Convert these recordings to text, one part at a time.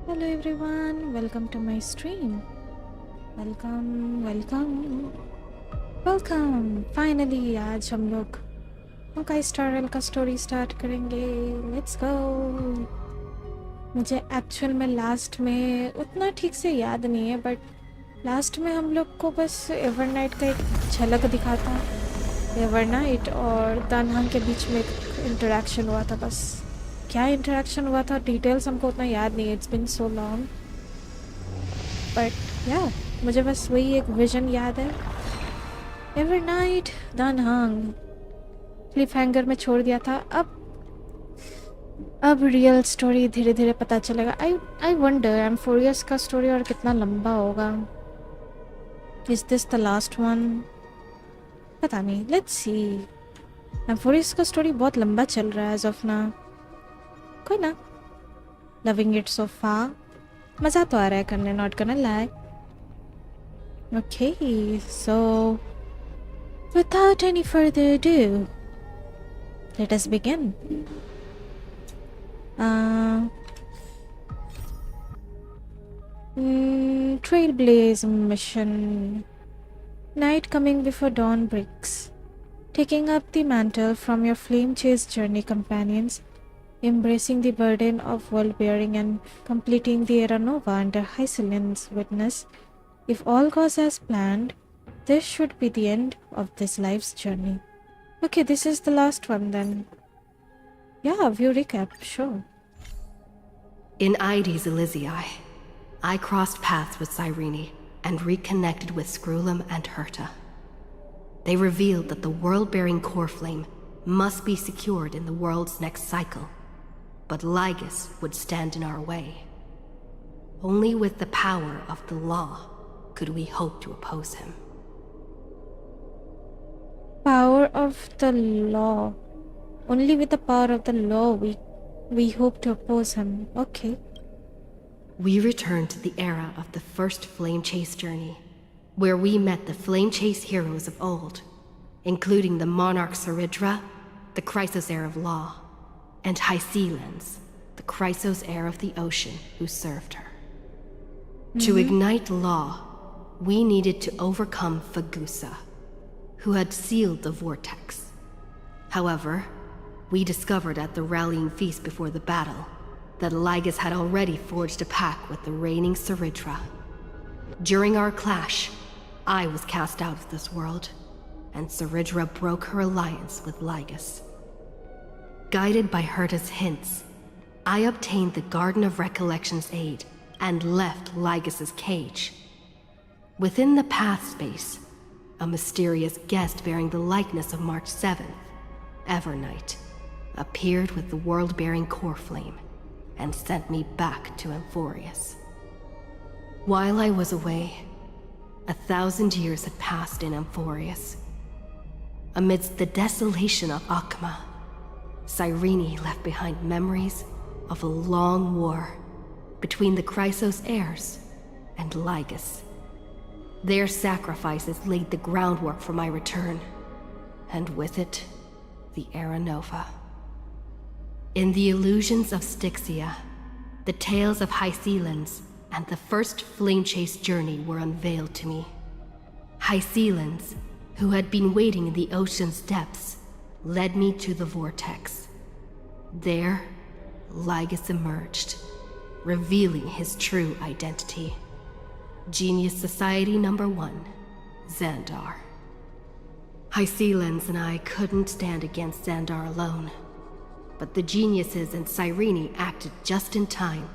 Hello everyone, welcome to my stream. Welcome. Finally आज हम लोग Honkai Starrail का स्टोरी स्टार्ट करेंगे. Let's go. मुझे एक्चुअल में लास्ट में उतना ठीक से याद नहीं है, बट लास्ट में हम लोग को बस एवरनाइट का एक झलक दिखा था. एवरनाइट और दानहांग के बीच में एक इंटरेक्शन हुआ था. बस क्या इंटरेक्शन हुआ था डिटेल्स हमको उतना याद नहीं है. It's been so long, but या मुझे बस वही एक विजन याद है. एवरनाइट दानहांग क्लिफ हैंगर में छोड़ दिया था. अब रियल स्टोरी धीरे धीरे पता चलेगा. आई वंडर एम्फोरियस का स्टोरी और कितना लंबा होगा. Is this the last one? पता नहीं. Let's see. एम्फोरियस का स्टोरी बहुत लंबा चल रहा है एज ऑफ ना. कोई ना. लविंग इट सो फार. मज़ा तो आ रहा है करने, not गonna lie. Okay, so without any further ado, let us begin. Trailblaze mission. Night coming before dawn breaks. Taking up the mantle from your flame chase journey companions, embracing the burden of world-bearing and completing the Era Nova under Hycelin's witness. If all goes as planned, this should be the end of this life's journey. Okay, this is the last one then. Yeah, view recap, sure. In Ides Elysiae, I crossed paths with Cyrene and reconnected with Screwlum and Herta. They revealed that the world-bearing core flame must be secured in the world's next cycle, but Lygus would stand in our way. Only with the power of the law could we hope to oppose him. Power of the law. Only with the power of the law we hope to oppose him. Okay. We returned to the era of the first Flame Chase journey, where we met the Flame Chase heroes of old, including the Monarch Saridra, the Chrysos heir of law, and Hycelin's, the Chrysos heir of the ocean who served her. To ignite law, we needed to overcome Fagusa, who had sealed the vortex. However, we discovered at the rallying feast before the battle that Lygus had already forged a pact with the reigning Saridra. During our clash, I was cast out of this world, and Saridra broke her alliance with Lygus. Guided by Herta's hints, I obtained the Garden of Recollection's aid and left Lygus's cage. Within the path space, a mysterious guest bearing the likeness of March 7th, Evernight, appeared with the world-bearing core flame and sent me back to Amphorius. While I was away, 1,000 years had passed in Amphorius. Amidst the desolation of Akma, Cyrene left behind memories of a long war between the Chrysos heirs and Lygus. Their sacrifices laid the groundwork for my return, and with it, the Era Nova. In the illusions of Styxia, the tales of Hycelin's and the first Flame Chase journey were unveiled to me. Hycelin's, who had been waiting in the ocean's depths, led me to the vortex. There, Lygus emerged, revealing his true identity. Genius Society Number 1, Xandar. Hycelin's and I couldn't stand against Xandar alone, but the geniuses and Cyrene acted just in time,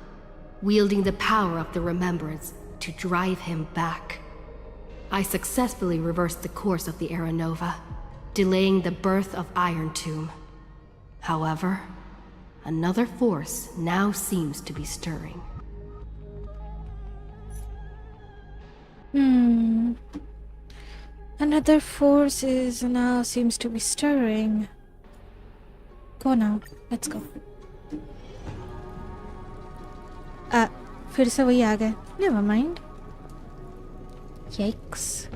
wielding the power of the Remembrance to drive him back. I successfully reversed the course of the Era Nova, delaying the birth of Iron Tomb. However, another force now seems to be stirring. Another force now seems to be stirring. Go now. Let's go. फिर से वही आ गए. Never mind. Yikes.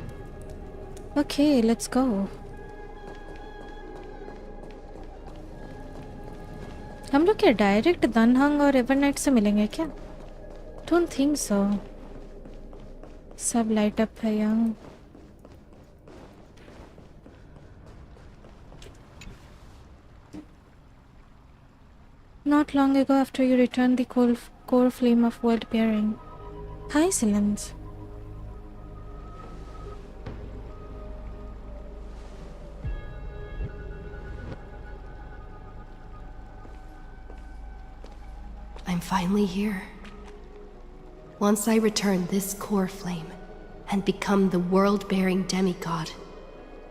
Okay, let's go. हम लोग क्या direct दानहांग और Evernight से मिलेंगे क्या? Don't think so. Sub light up है यहाँ. Not long ago, after you returned the core flame of world bearing. Hi, Silence. I'm finally here. Once I return this core flame and become the world-bearing demigod,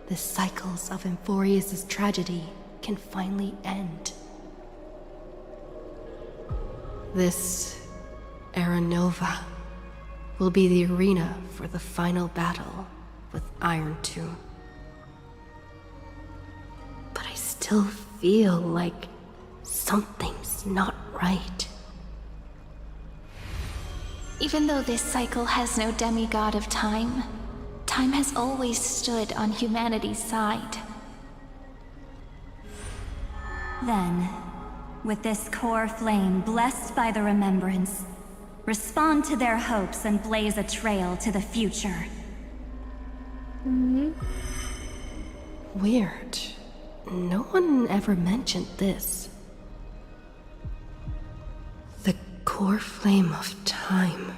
the cycles of Amphorius' tragedy can finally end. This Era Nova will be the arena for the final battle with Iron Tomb. But I still feel like something's not right. Even though this cycle has no demigod of time, time has always stood on humanity's side. Then, with this core flame blessed by the remembrance, respond to their hopes and blaze a trail to the future. Weird. No one ever mentioned this. The core flame of time.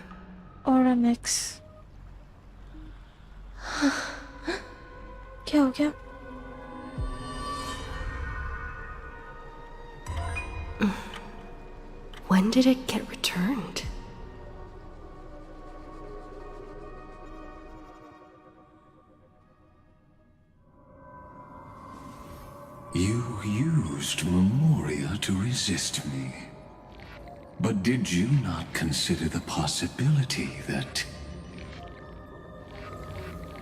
Aura mix. क्या हो गया? When did it get returned? You used Memoria to resist me. But did you not consider the possibility that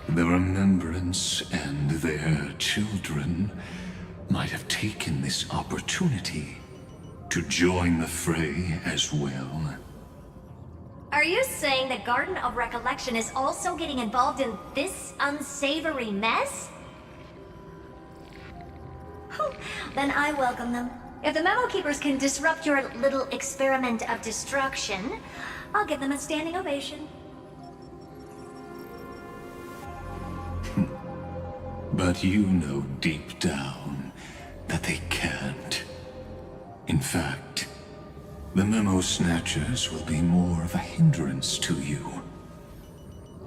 the Remembrance and their children might have taken this opportunity to join the fray as well? Are you saying the Garden of Recollection is also getting involved in this unsavory mess? Then I welcome them. If the Memo Keepers can disrupt your little experiment of destruction, I'll give them a standing ovation. But you know deep down that they can't. In fact, the Memo Snatchers will be more of a hindrance to you.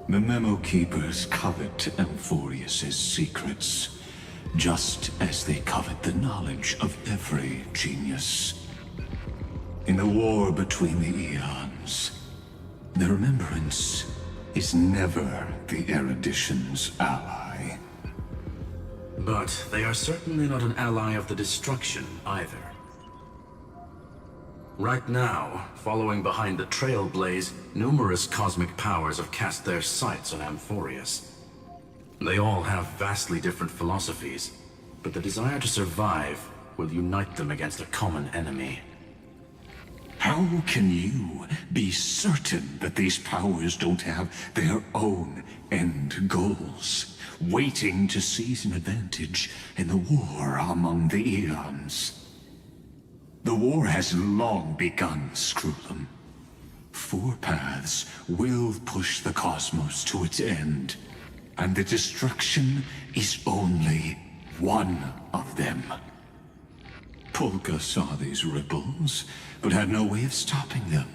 The Memo Keepers covet Amphorius' secrets, just as they covet the knowledge of every genius. In the war between the eons, the Remembrance is never the erudition's ally. But they are certainly not an ally of the destruction either. Right now, following behind the Trailblaze, numerous cosmic powers have cast their sights on Amphorius. They all have vastly different philosophies, but the desire to survive will unite them against a common enemy. How can you be certain that these powers don't have their own end goals, waiting to seize an advantage in the war among the eons? The war has long begun, Screwlum. Four paths will push the cosmos to its end, and the destruction is only one of them. Polka saw these ripples, but had no way of stopping them.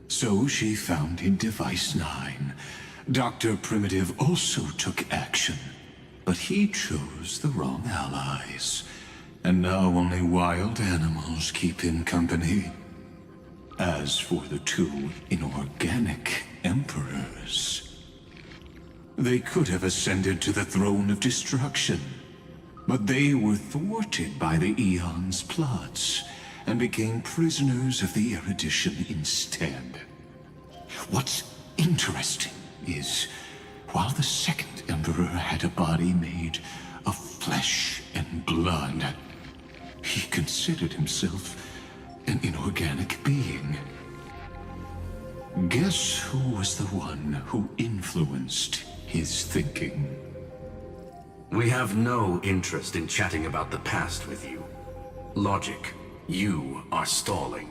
So she founded Device 9. Dr. Primitive also took action, but he chose the wrong allies. And now only wild animals keep him company. As for the two inorganic emperors, they could have ascended to the throne of destruction, but they were thwarted by the Eon's plots and became prisoners of the erudition instead. What's interesting is, while the second emperor had a body made of flesh and blood, he considered himself an inorganic being. Guess who was the one who influenced his thinking? We have no interest in chatting about the past with you. Logic, you are stalling,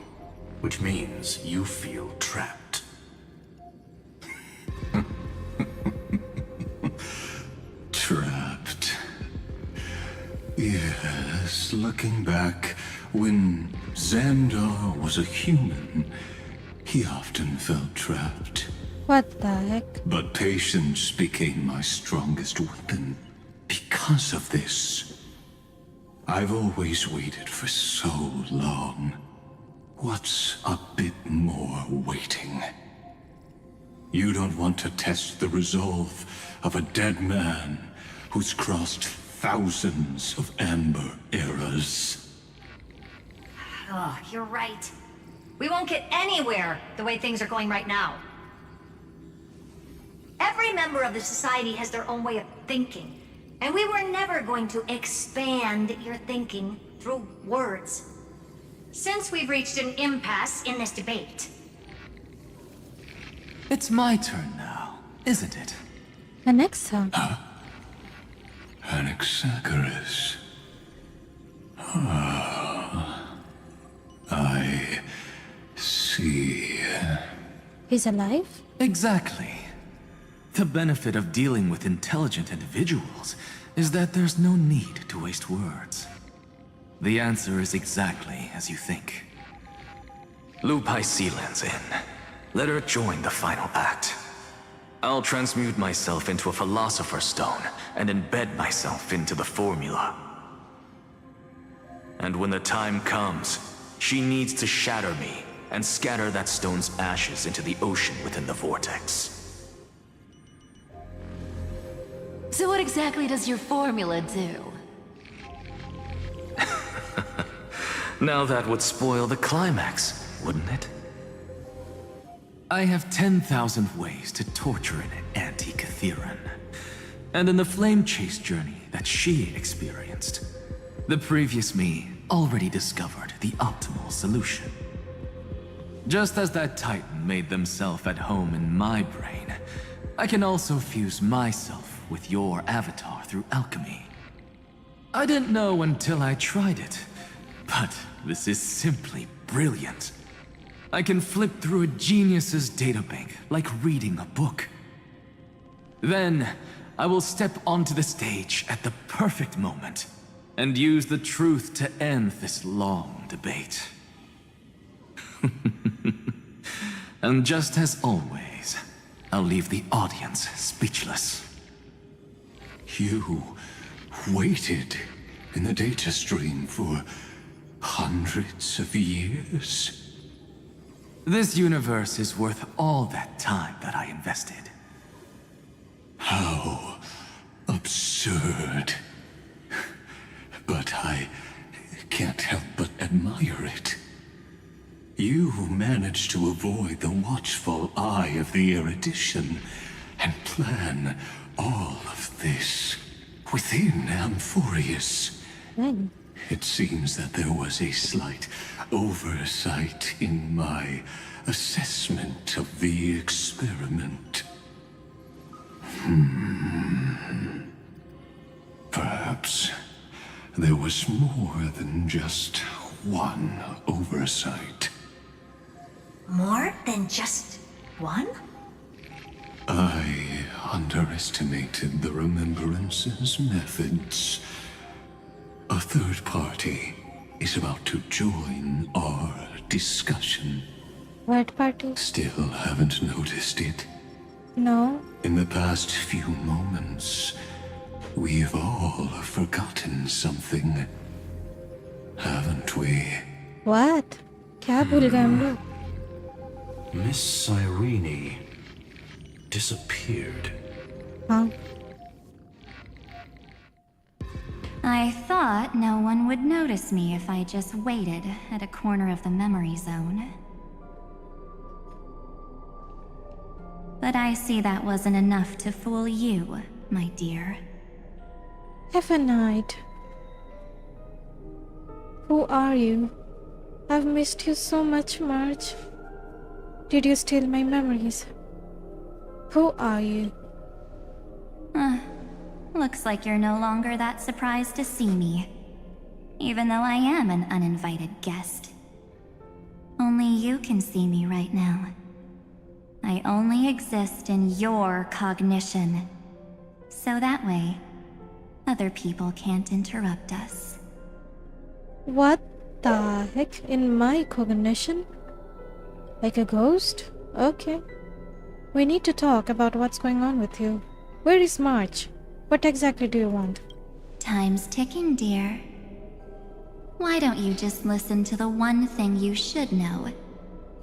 which means you feel trapped. Looking back, when Xandar was a human, he often felt trapped. What the heck? But patience became my strongest weapon. Because of this, I've always waited for so long. What's a bit more waiting? You don't want to test the resolve of a dead man who's crossed thousands of amber eras. Oh, you're right. We won't get anywhere the way things are going right now. Every member of the society has their own way of thinking, and we were never going to expand your thinking through words. Since we've reached an impasse in this debate. It's my turn now, isn't it? Alexa. Anaxagoras. I see. He's alive? Exactly. The benefit of dealing with intelligent individuals is that there's no need to waste words. The answer is exactly as you think. Lupai Sealand's in. Let her join the final act. I'll transmute myself into a Philosopher's Stone and embed myself into the formula. And when the time comes, she needs to shatter me and scatter that stone's ashes into the ocean within the vortex. So what exactly does your formula do? Now that would spoil the climax, wouldn't it? I have 10,000 ways to torture an anti-Catheran. And in the flame chase journey that she experienced, the previous me already discovered the optimal solution. Just as that Titan made themselves at home in my brain, I can also fuse myself with your avatar through alchemy. I didn't know until I tried it, but this is simply brilliant. I can flip through a genius's databank like reading a book. Then, I will step onto the stage at the perfect moment and use the truth to end this long debate. And just as always, I'll leave the audience speechless. You waited in the data stream for hundreds of years? This universe is worth all that time that I invested. How absurd. But I can't help but admire it. You managed to avoid the watchful eye of the erudition and plan all of this within Amphorius. When? It seems that there was a slight oversight in my assessment of the experiment. Perhaps there was more than just one oversight. More than just one? I underestimated the Remembrance's methods. A third party is about to join our discussion. What party? Still haven't noticed it. No. In the past few moments, we've all forgotten something, haven't we? What? क्या भूल गए हम लोग? Miss Cyrene disappeared. हाँ. I thought no one would notice me if I just waited at a corner of the memory zone. But I see that wasn't enough to fool you, my dear. Have a night. Who are you? I've missed you so much, Marge. Did you steal my memories? Who are you? Looks like you're no longer that surprised to see me. Even though I am an uninvited guest. Only you can see me right now. I only exist in your cognition. So that way, other people can't interrupt us. What the heck? In my cognition? Like a ghost? Okay. We need to talk about what's going on with you. Where is March? What exactly do you want? Time's ticking, dear. Why don't you just listen to the one thing you should know,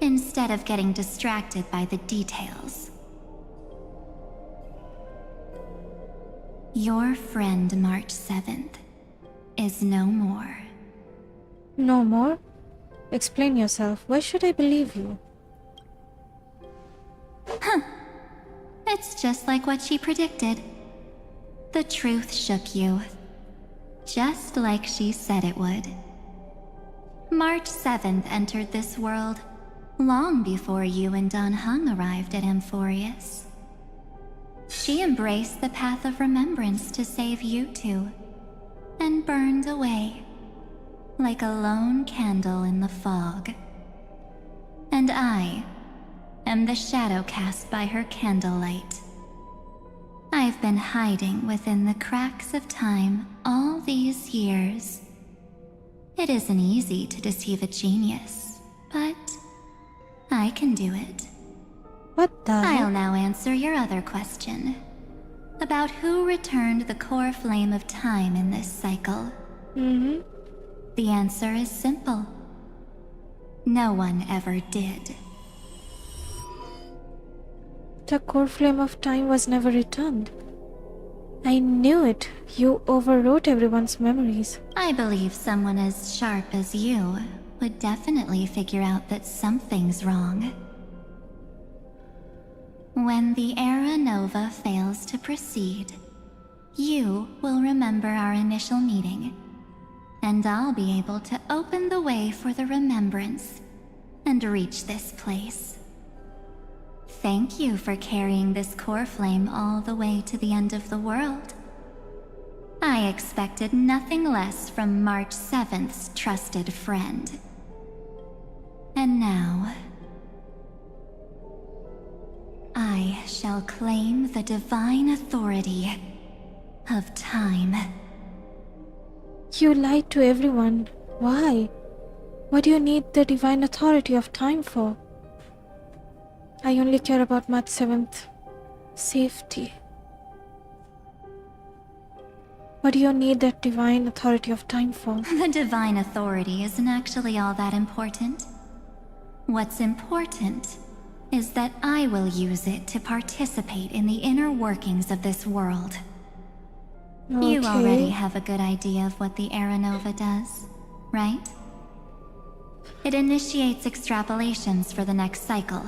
instead of getting distracted by the details? Your friend March 7th is no more. No more? Explain yourself. Why should I believe you? It's just like what she predicted. The truth shook you, just like she said it would. March 7th entered this world long before you and Don Hung arrived at Amphorius. She embraced the path of remembrance to save you two, and burned away like a lone candle in the fog. And I am the shadow cast by her candlelight. I've been hiding within the cracks of time all these years. It isn't easy to deceive a genius, but I can do it. What the I'll heck? now answer your other question about who returned the core flame of time in this cycle. The answer is simple. No one ever did. The core flame of time was never returned. I knew it. You overwrote everyone's memories. I believe someone as sharp as you would definitely figure out that something's wrong. When the Era Nova fails to proceed, you will remember our initial meeting, and I'll be able to open the way for the remembrance and reach this place. Thank you for carrying this core flame all the way to the end of the world. I expected nothing less from March 7th's trusted friend. And now, I shall claim the divine authority of time. You lied to everyone. Why? What do you need the divine authority of time for? I only care about March 7th. Safety. What do you need that divine authority of time for? The divine authority isn't actually all that important. What's important is that I will use it to participate in the inner workings of this world. You already have a good idea of what the Era Nova does, right? It initiates extrapolations for the next cycle,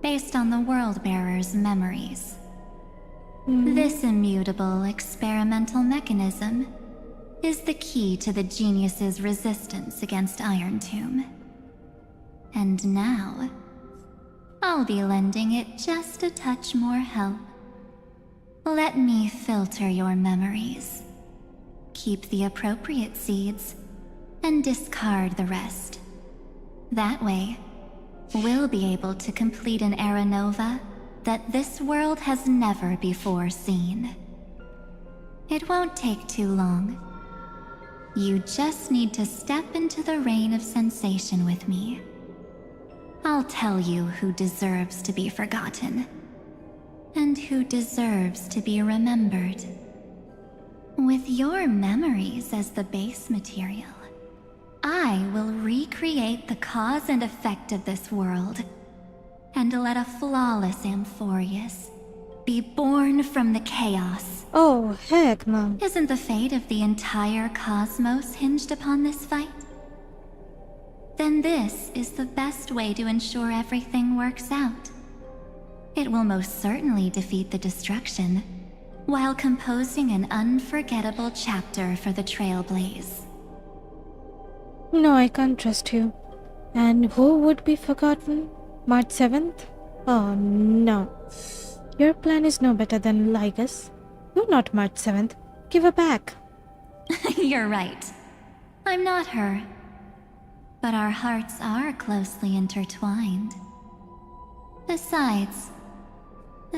based on the World Bearer's memories. This immutable experimental mechanism is the key to the genius's resistance against Iron Tomb. And now, I'll be lending it just a touch more help. Let me filter your memories. Keep the appropriate seeds, and discard the rest. That way, we'll be able to complete an Era Nova that this world has never before seen. It won't take too long. You just need to step into the rain of sensation with me. I'll tell you who deserves to be forgotten, and who deserves to be remembered. With your memories as the base material, I will recreate the cause and effect of this world, and let a flawless Amphorius be born from the chaos. Oh, heck no. Isn't the fate of the entire cosmos hinged upon this fight? Then this is the best way to ensure everything works out. It will most certainly defeat the destruction, while composing an unforgettable chapter for the Trailblaze. No, I can't trust you. And who would be forgotten? March 7th? Oh, no. Your plan is no better than Ligus. You're not March 7th. Give her back. You're right. I'm not her. But our hearts are closely intertwined. Besides,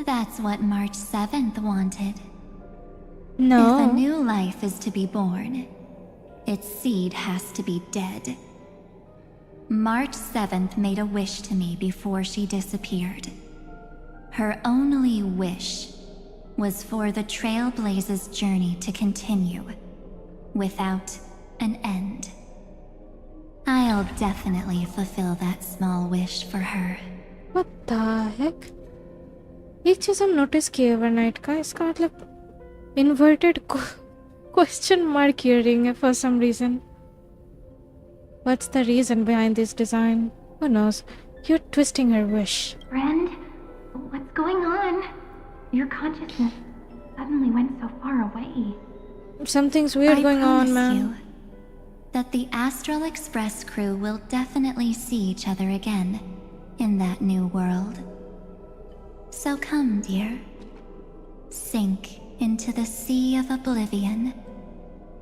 that's what March 7th wanted. No. If a new life is to be born, Its seed has to be dead. March 7th made a wish to me before she disappeared. Her only wish was for the Trailblaze's journey to continue, without an end. I'll definitely fulfill that small wish for her. What the heck? एक चीज हम notice किए overnight का, इसका मतलब inverted question mark earring है for some reason. What's the reason behind this design? Who knows? You're twisting her wish. Friend, what's going on? Your consciousness suddenly went so far away. Something's weird going on, man. I promise you that the Astral Express crew will definitely see each other again in that new world. So come, dear. Sink into the sea of oblivion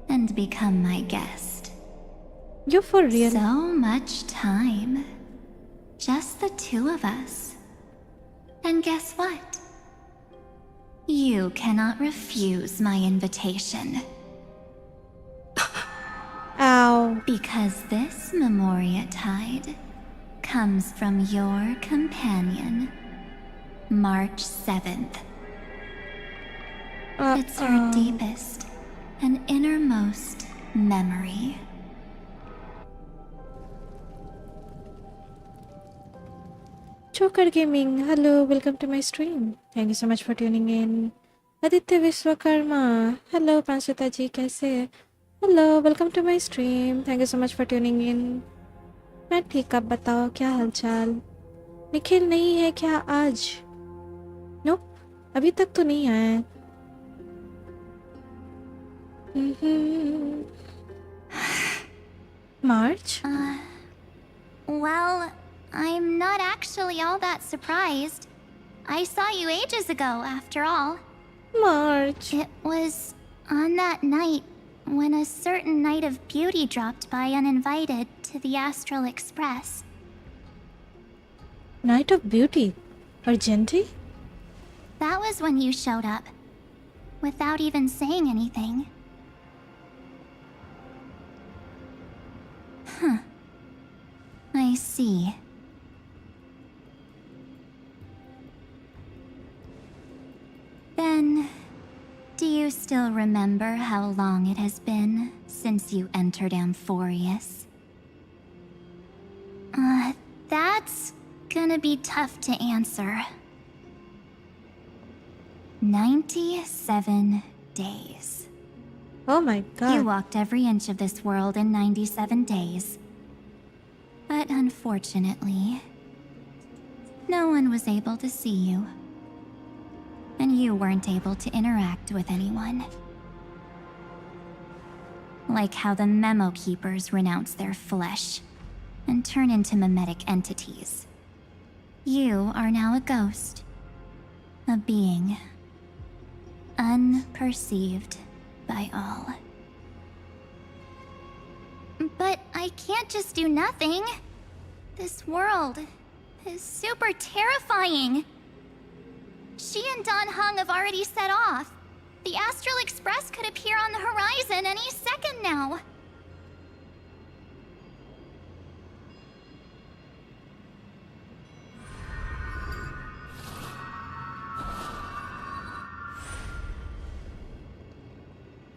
and become my guest. You're for real. So much time. Just the two of us. And guess what? You cannot refuse my invitation. Ow. Because this Memoria Tide comes from your companion, March 7th. It's her deepest and innermost memory. Joker Gaming, hello, welcome to my stream. Thank you so much for tuning in. Aditya Vishwakarma, hello Pranshuta ji, कैसे? Hello, welcome to my stream. Thank you so much for tuning in. मैं ठीक, आप बताओ क्या हालचाल? निखिल नहीं है क्या आज? Nope, अभी तक तो नहीं आया. March? Well, I'm not actually all that surprised. I saw you ages ago, after all. March. It was on that night when a certain Knight of Beauty dropped by uninvited to the Astral Express. Night of Beauty? Argenti? That was when you showed up, without even saying anything. Huh. I see. Then, do you still remember how long it has been since you entered Amphorius? That's gonna be tough to answer. 97 days. Oh my god. You walked every inch of this world in 97 days. But unfortunately, no one was able to see you. And you weren't able to interact with anyone. Like how the Memo Keepers renounce their flesh and turn into mimetic entities. You are now a ghost. A being. Unperceived by all. But I can't just do nothing. This world is super terrifying. She and Don Hung have already set off. The Astral Express could appear on the horizon any second now.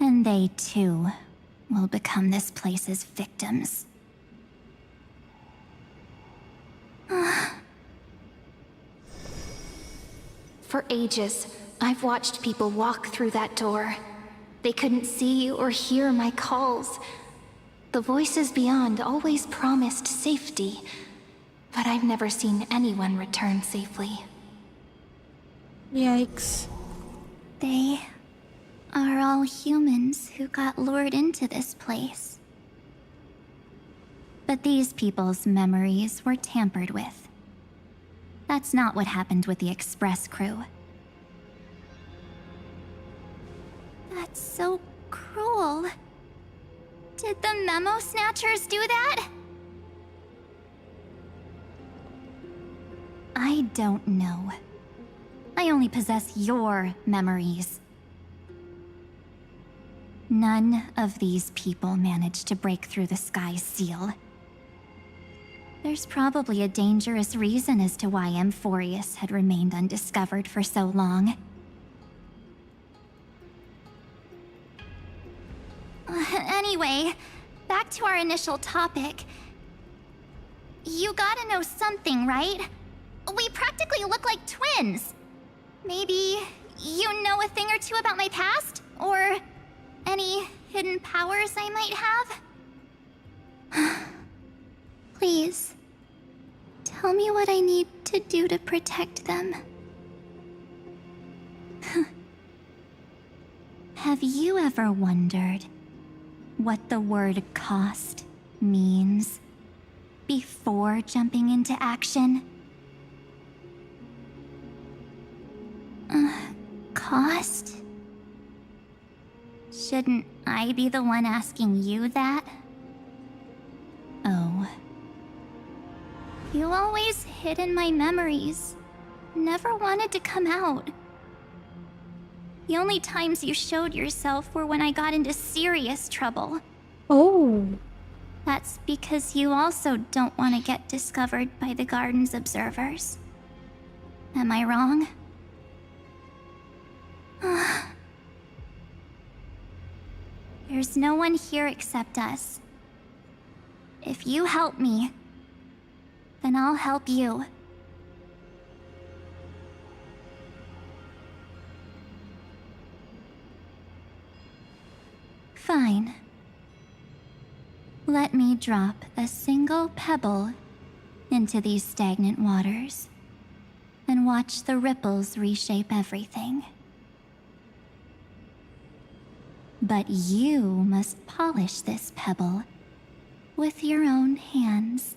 And they too will become this place's victims. For ages, I've watched people walk through that door. They couldn't see or hear my calls. The voices beyond always promised safety, but I've never seen anyone return safely. Yikes. They are all humans who got lured into this place. But these people's memories were tampered with. That's not what happened with the Express crew. That's so cruel. Did the Memo Snatchers do that? I don't know. I only possess your memories. None of these people managed to break through the sky's seal. There's probably a dangerous reason as to why Amphorius had remained undiscovered for so long. Anyway, back to our initial topic. You gotta know something, right? We practically look like twins. Maybe you know a thing or two about my past? Or any hidden powers I might have? Please, tell me what I need to do to protect them. Have you ever wondered what the word cost means before jumping into action? Cost? Shouldn't I be the one asking you that? Oh. You always hid in my memories. Never wanted to come out. The only times you showed yourself were when I got into serious trouble. Oh. That's because you also don't want to get discovered by the garden's observers. Am I wrong? There's no one here except us. If you help me, then I'll help you. Fine. Let me drop a single pebble into these stagnant waters and watch the ripples reshape everything. But you must polish this pebble with your own hands,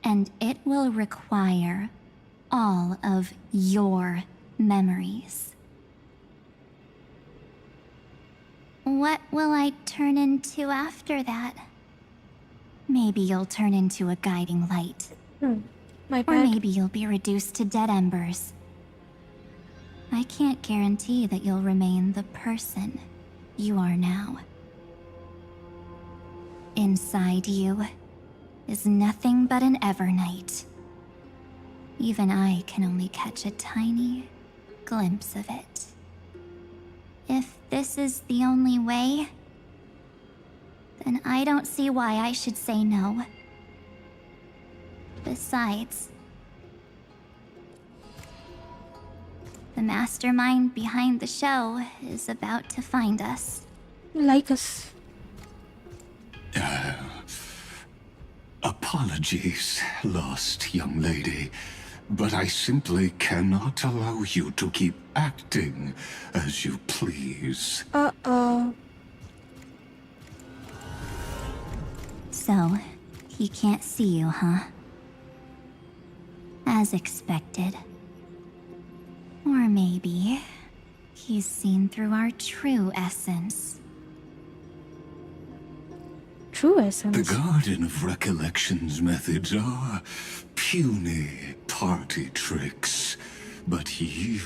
and it will require all of your memories. What will I turn into after that? Maybe you'll turn into a guiding light. My Or bad. maybe you'll be reduced to dead embers. I can't guarantee that you'll remain the person you are now. Inside you is nothing but an Evernight. Even I can only catch a tiny glimpse of it. If this is the only way, then I don't see why I should say no. Besides, the mastermind behind the show is about to find us. Like us. Apologies, lost young lady, but I simply cannot allow you to keep acting as you please. Uh-oh. So, he can't see you, huh? As expected. Or maybe he's seen through our true essence. True essence. The Garden of Recollection's methods are puny party tricks. But you...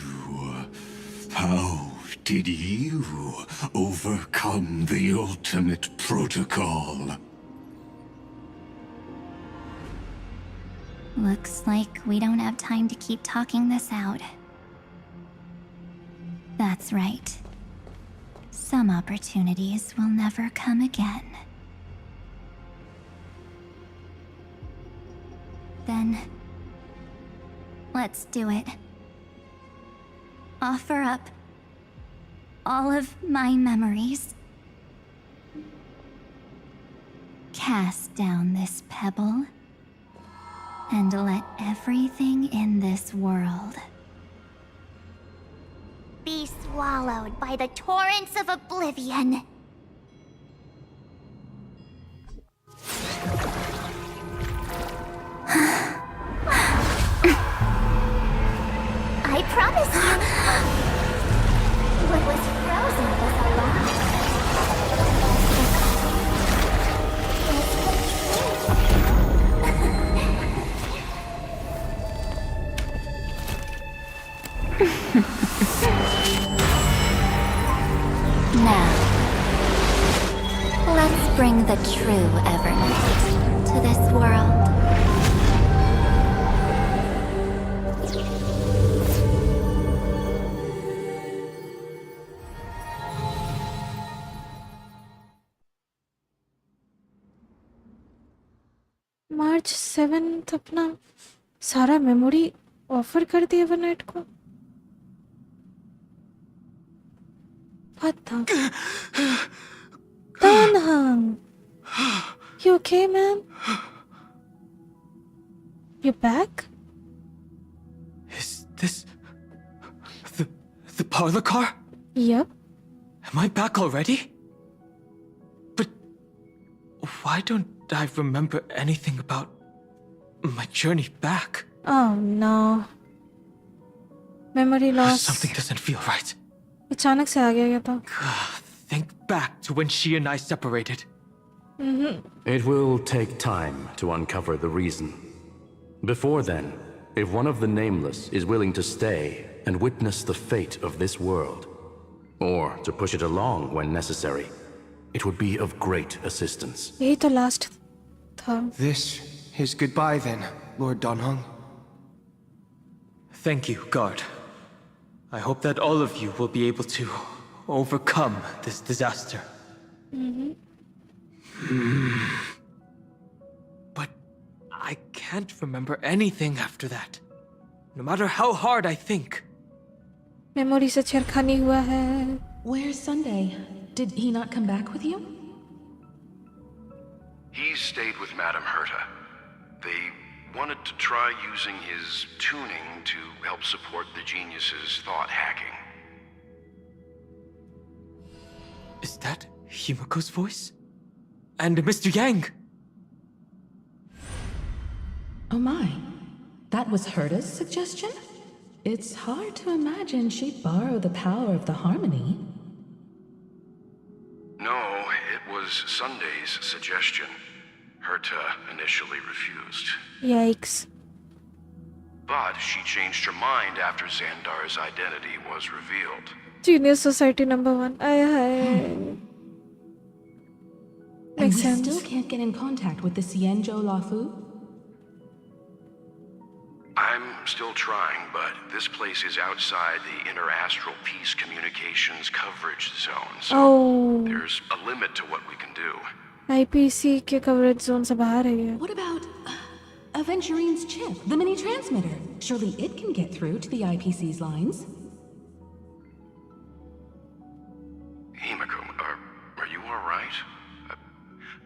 how did you overcome the ultimate protocol? Looks like we don't have time to keep talking this out. That's right. Some opportunities will never come again. Then, let's do it. Offer up all of my memories. Cast down this pebble, and let everything in this world Be swallowed by the torrents of oblivion. I promise you, what was frozen was now. March 7th अपना सारा memory offer कर दिया वनएट को. What the? Danhang! You okay, man? You back? Is this the parlor car? Yep. Am I back already? But why don't I remember anything about my journey back? Oh no. Memory loss. Something doesn't feel right. अचानक से आ गया क्या था? Think back to when she and I separated. It will take time to uncover the reason. Before then, if one of the Nameless is willing to stay and witness the fate of this world, or to push it along when necessary, it would be of great assistance. यही तो last था. This is goodbye then, Lord Danhang. Thank you, guard. I hope that all of you will be able to overcome this disaster. But I can't remember anything after that. No matter how hard I think. Memory से छेड़खानी हुआ है. Where's Sunday? Did he not come back with you? He stayed with Madame Herta. They wanted to try using his tuning to help support the genius's thought hacking. Is that Himiko's voice? And Mr. Yang? Oh my. That was Herta's suggestion? It's hard to imagine she'd borrow the power of the harmony. No, it was Sunday's suggestion. Herta initially refused. Yikes. But she changed her mind after Xandar's identity was revealed. Genius Society #1. Aye. And Makes we sense. still can't get in contact with the Xianzhou Lafu? I'm still trying, but this place is outside the interastral peace communications coverage zone, so Oh. there's a limit to what we can do. IPC के coverage zone से बाहर है ये. What about Aventurine's chip, the mini transmitter? Surely it can get through to the IPC's lines. Himiko, are you all right?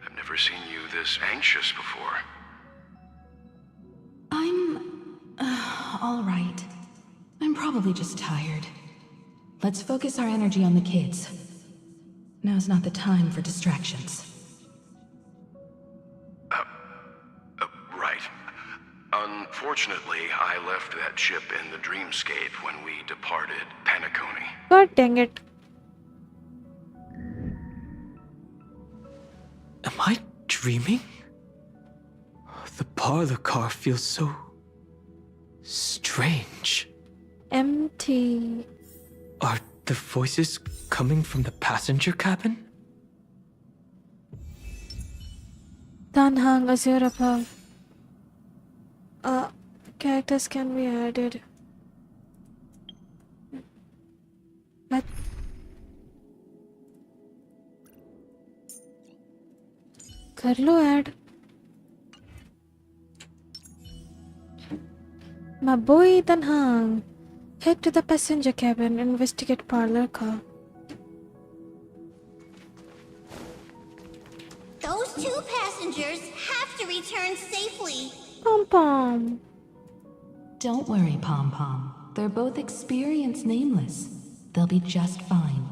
I've never seen you this anxious before. I'm all right. I'm probably just tired. Let's focus our energy on the kids. Now's not the time for distractions. Right. Unfortunately, I left that chip in the dreamscape when we departed Penacony. God dang it. Am I dreaming? The parlor car feels so strange. Empty. Are the voices coming from the passenger cabin? Danhang, Acer above. Characters can be added. What? कर लो add. My boy Danhang. Head to the passenger cabin, investigate parlor car. Those two passengers have to return safely. Pom pom. Don't worry, Pom Pom. They're both experienced Nameless. They'll be just fine.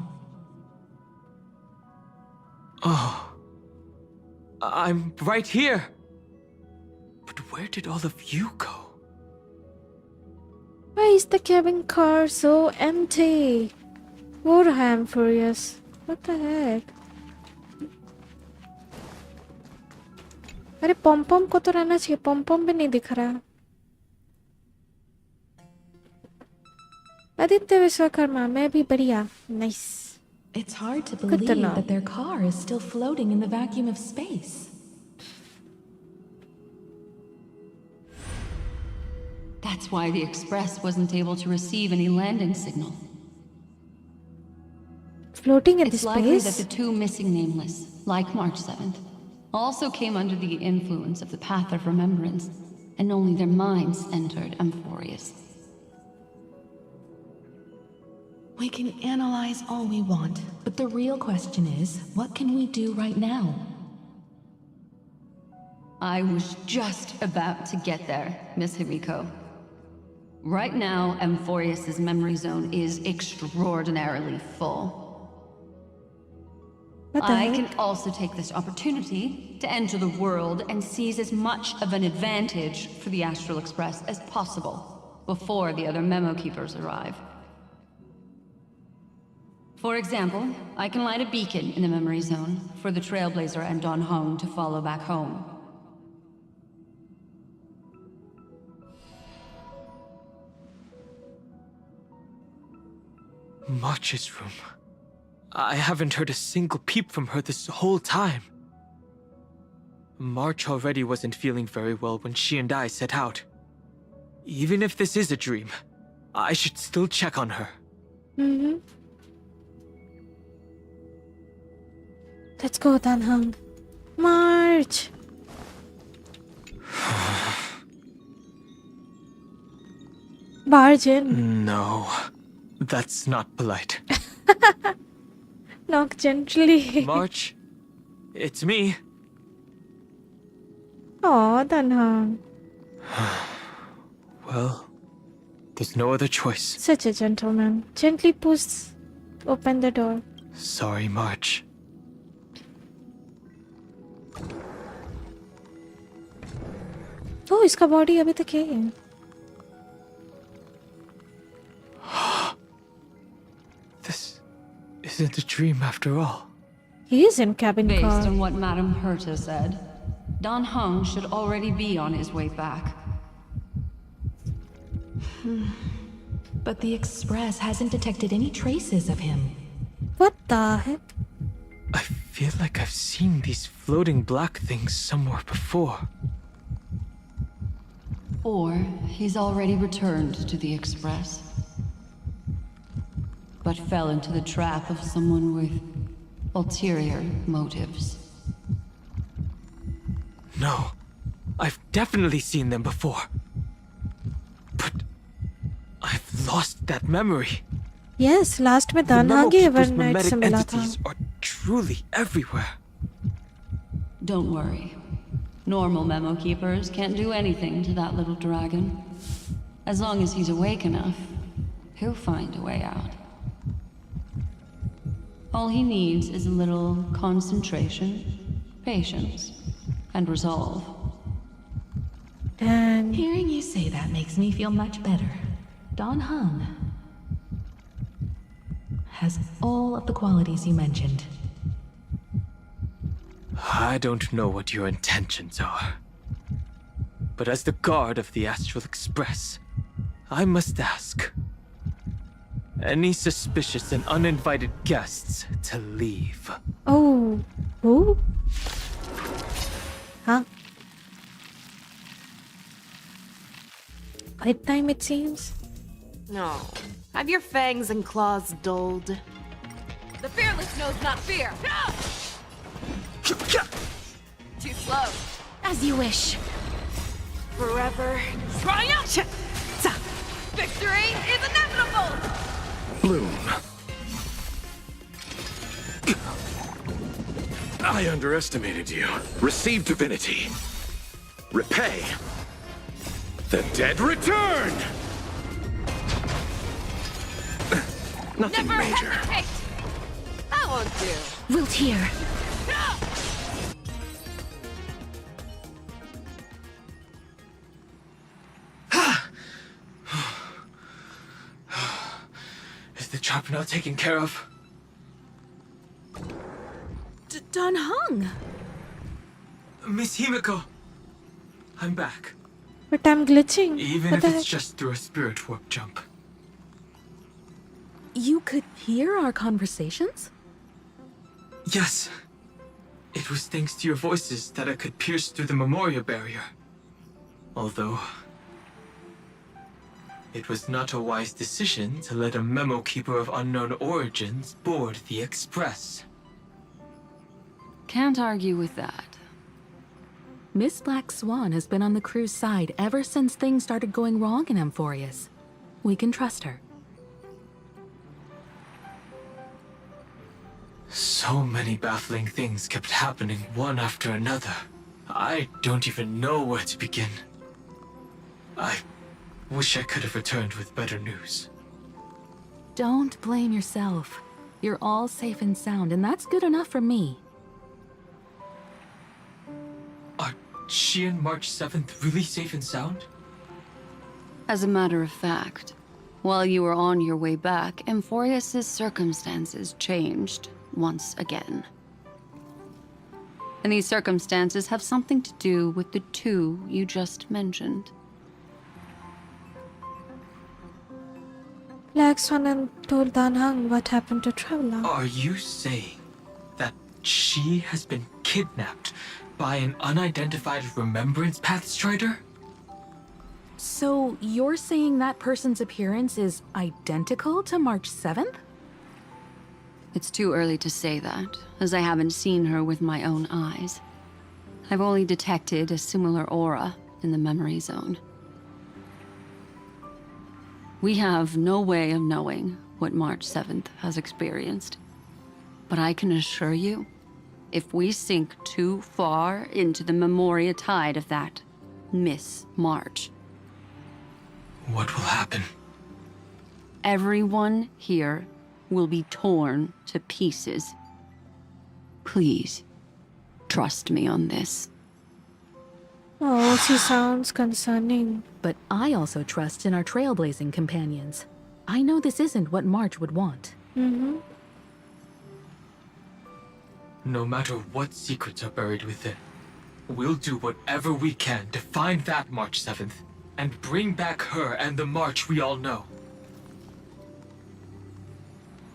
Oh. I'm right here. But where did all of you go? Why is the cabin car so empty? War I'm furious. What the heck? अरे पॉम पॉम को तो रहना चाहिए. पॉम पॉम भी नहीं दिख रहा. आदित्य विश्वकर्मा, मैं भी बढ़िया. Nice. It's hard to Good to believe know. that their car is still floating in the vacuum of space. That's why the Express wasn't able to receive any landing signal. Floating in It's the likely that space? the two missing Nameless, like March 7th, also came under the influence of the Path of Remembrance, and only their minds entered Amphorius. We can analyze all we want, but the real question is, what can we do right now? I was just about to get there, Miss Himiko. Right now, Amphorius's memory zone is extraordinarily full. I can also take this opportunity to enter the world and seize as much of an advantage for the Astral Express as possible before the other Memo Keepers arrive. For example, I can light a beacon in the memory zone for the Trailblazer and Don Hong to follow back home. March's room. I haven't heard a single peep from her this whole time. March already wasn't feeling very well when she and I set out. Even if this is a dream, I should still check on her. Let's go, Dan Hung. March! Barge in. No, that's not polite. Knock gently. March, it's me. Aw, Dan Hung. Well, there's no other choice. Such a gentleman. Gently open the door. Sorry, March. Oh, इसका body अभी तक है. This isn't a dream after all. He is in cabin Based car. on what Madame Herta said, Don Hung should already be on his way back. But the Express hasn't detected any traces of him. What the heck? I feel like I've seen these floating black things somewhere before. Or he's already returned to the Express, but fell into the trap of someone with ulterior motives. No, I've definitely seen them before. But I've lost that memory. Yes, last में The Dan Memo Hung he Keeper's overnight mimetic से मिला था. entities are truly everywhere. Don't worry. Normal Memo Keepers can't do anything to that little dragon. As long as he's awake enough, he'll find a way out. All he needs is a little concentration, patience, and resolve. And Hearing you say that makes me feel much better. Don Hung has all of the qualities you mentioned. I don't know what your intentions are. But as the guard of the Astral Express, I must ask. Any suspicious and uninvited guests to leave. oh, who? Huh? Quite time it seems. No. Have your fangs and claws dulled? The fearless knows not fear. Too slow. As you wish. Forever. Triumph! Victory is inevitable! Bloom. I underestimated you. Receive divinity. Repay. The dead return! Nothing Never major. hesitate! I won't do. Wilt hear. Is the trap now taken care of? Don Hung! Miss Himiko, I'm back. But I'm glitching. Even What if the it's heck? just through a spirit warp jump. You could hear our conversations? Yes. It was thanks to your voices that I could pierce through the memorial barrier. Although, it was not a wise decision to let a memo keeper of unknown origins board the Express. Can't argue with that. Miss Black Swan has been on the crew's side ever since things started going wrong in Amphorius. We can trust her. So many baffling things kept happening one after another. I don't even know where to begin. I wish I could have returned with better news. Don't blame yourself. You're all safe and sound, and that's good enough for me. Are she and March 7th really safe and sound? As a matter of fact, while you were on your way back, Amphorius' circumstances changed once again. And these circumstances have something to do with the two you just mentioned. Black Swan told Danhang what happened to Traveler. Are you saying that she has been kidnapped by an unidentified Remembrance Path Strider? So you're saying that person's appearance is identical to March 7th? It's too early to say that, as I haven't seen her with my own eyes. I've only detected a similar aura in the memory zone. We have no way of knowing what March 7th has experienced. But I can assure you, if we sink too far into the Memoria tide of that Miss March, what will happen? Everyone here will be torn to pieces. Please, trust me on this. Oh, she sounds concerning. But I also trust in our trailblazing companions. I know this isn't what March would want. No matter what secrets are buried within, we'll do whatever we can to find that March 7th and bring back her and the March we all know.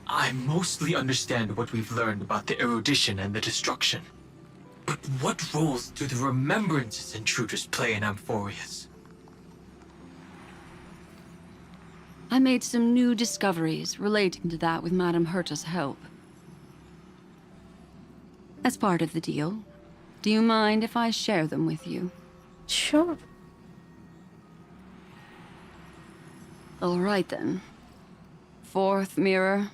I mostly understand what we've learned about the erudition and the destruction. But what roles do the remembrances intruders play in Amphorius? I made some new discoveries relating to that with Madame Herta's help. As part of the deal, do you mind if I share them with you? Sure. All right then. Fourth mirror.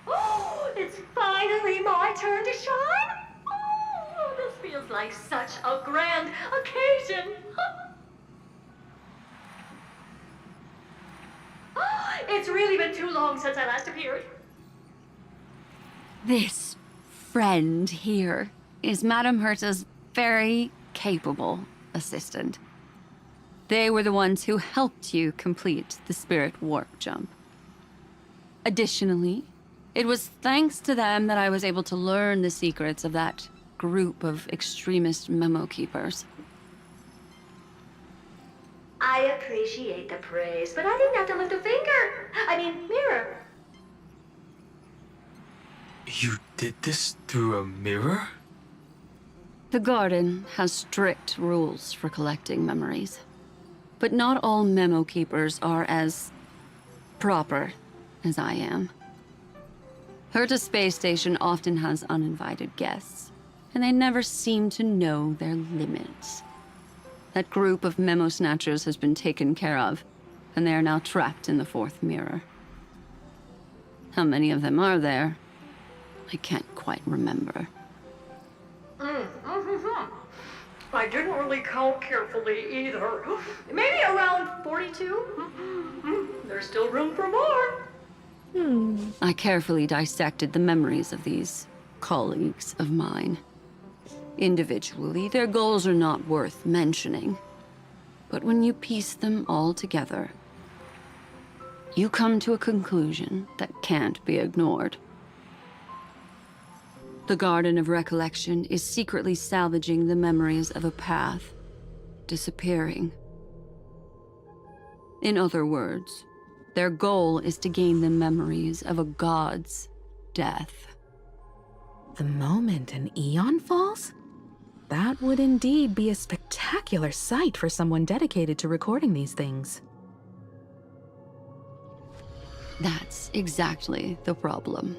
Oh, it's finally my turn to shine! Oh, this feels like such a grand occasion! It's really been too long since I last appeared. This friend here is Madame Herta's very capable assistant. They were the ones who helped you complete the spirit warp jump. Additionally, it was thanks to them that I was able to learn the secrets of that group of extremist memo keepers. I appreciate the praise, but I didn't have to lift a finger. Mirror. You did this through a mirror? The garden has strict rules for collecting memories. But not all memo keepers are as proper as I am. Herta Space Station often has uninvited guests, and they never seem to know their limits. That group of memo snatchers has been taken care of, and they are now trapped in the fourth mirror. How many of them are there? I can't quite remember. I didn't really count carefully either. Maybe around 42? There's still room for more. I carefully dissected the memories of these colleagues of mine. Individually, their goals are not worth mentioning. But when you piece them all together, you come to a conclusion that can't be ignored. The Garden of Recollection is secretly salvaging the memories of a path disappearing. In other words, their goal is to gain the memories of a god's death. The moment an eon falls? That would indeed be a spectacular sight for someone dedicated to recording these things. That's exactly the problem.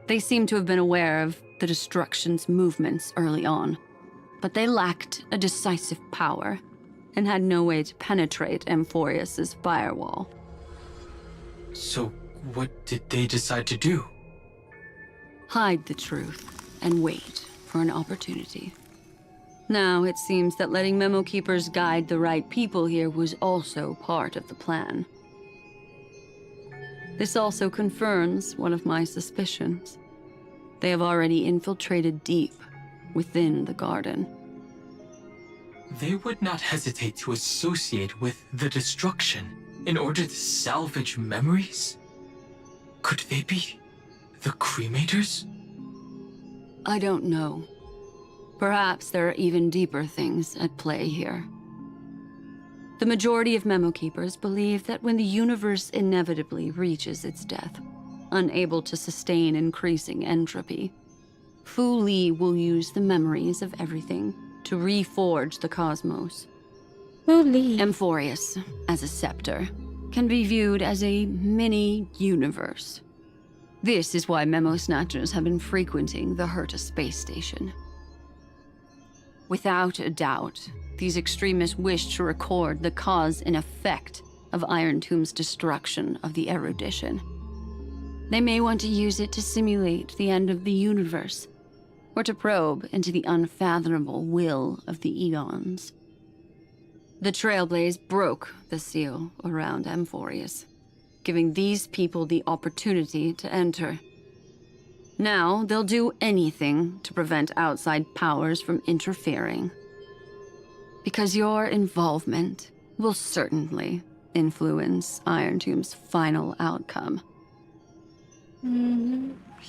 They seem to have been aware of the Destruction's movements early on, but they lacked a decisive power and had no way to penetrate Amphorius's firewall. So, what did they decide to do? Hide the truth and wait for an opportunity. Now, it seems that letting Memo Keepers guide the right people here was also part of the plan. This also confirms one of my suspicions. They have already infiltrated deep within the garden. They would not hesitate to associate with the destruction in order to salvage memories? Could they be the cremators? I don't know. Perhaps there are even deeper things at play here. The majority of Memo Keepers believe that when the universe inevitably reaches its death, unable to sustain increasing entropy, Fu Li will use the memories of everything to reforge the cosmos. Fu Li. Amphorius, as a scepter, can be viewed as a mini-universe. This is why Memo Snatchers have been frequenting the Herta space station. Without a doubt, these extremists wish to record the cause and effect of Iron Tomb's destruction of the erudition. They may want to use it to simulate the end of the universe, or to probe into the unfathomable will of the eons. The Trailblaze broke the seal around Amphorius, giving these people the opportunity to enter. Now, they'll do anything to prevent outside powers from interfering. Because your involvement will certainly influence Iron Tomb's final outcome.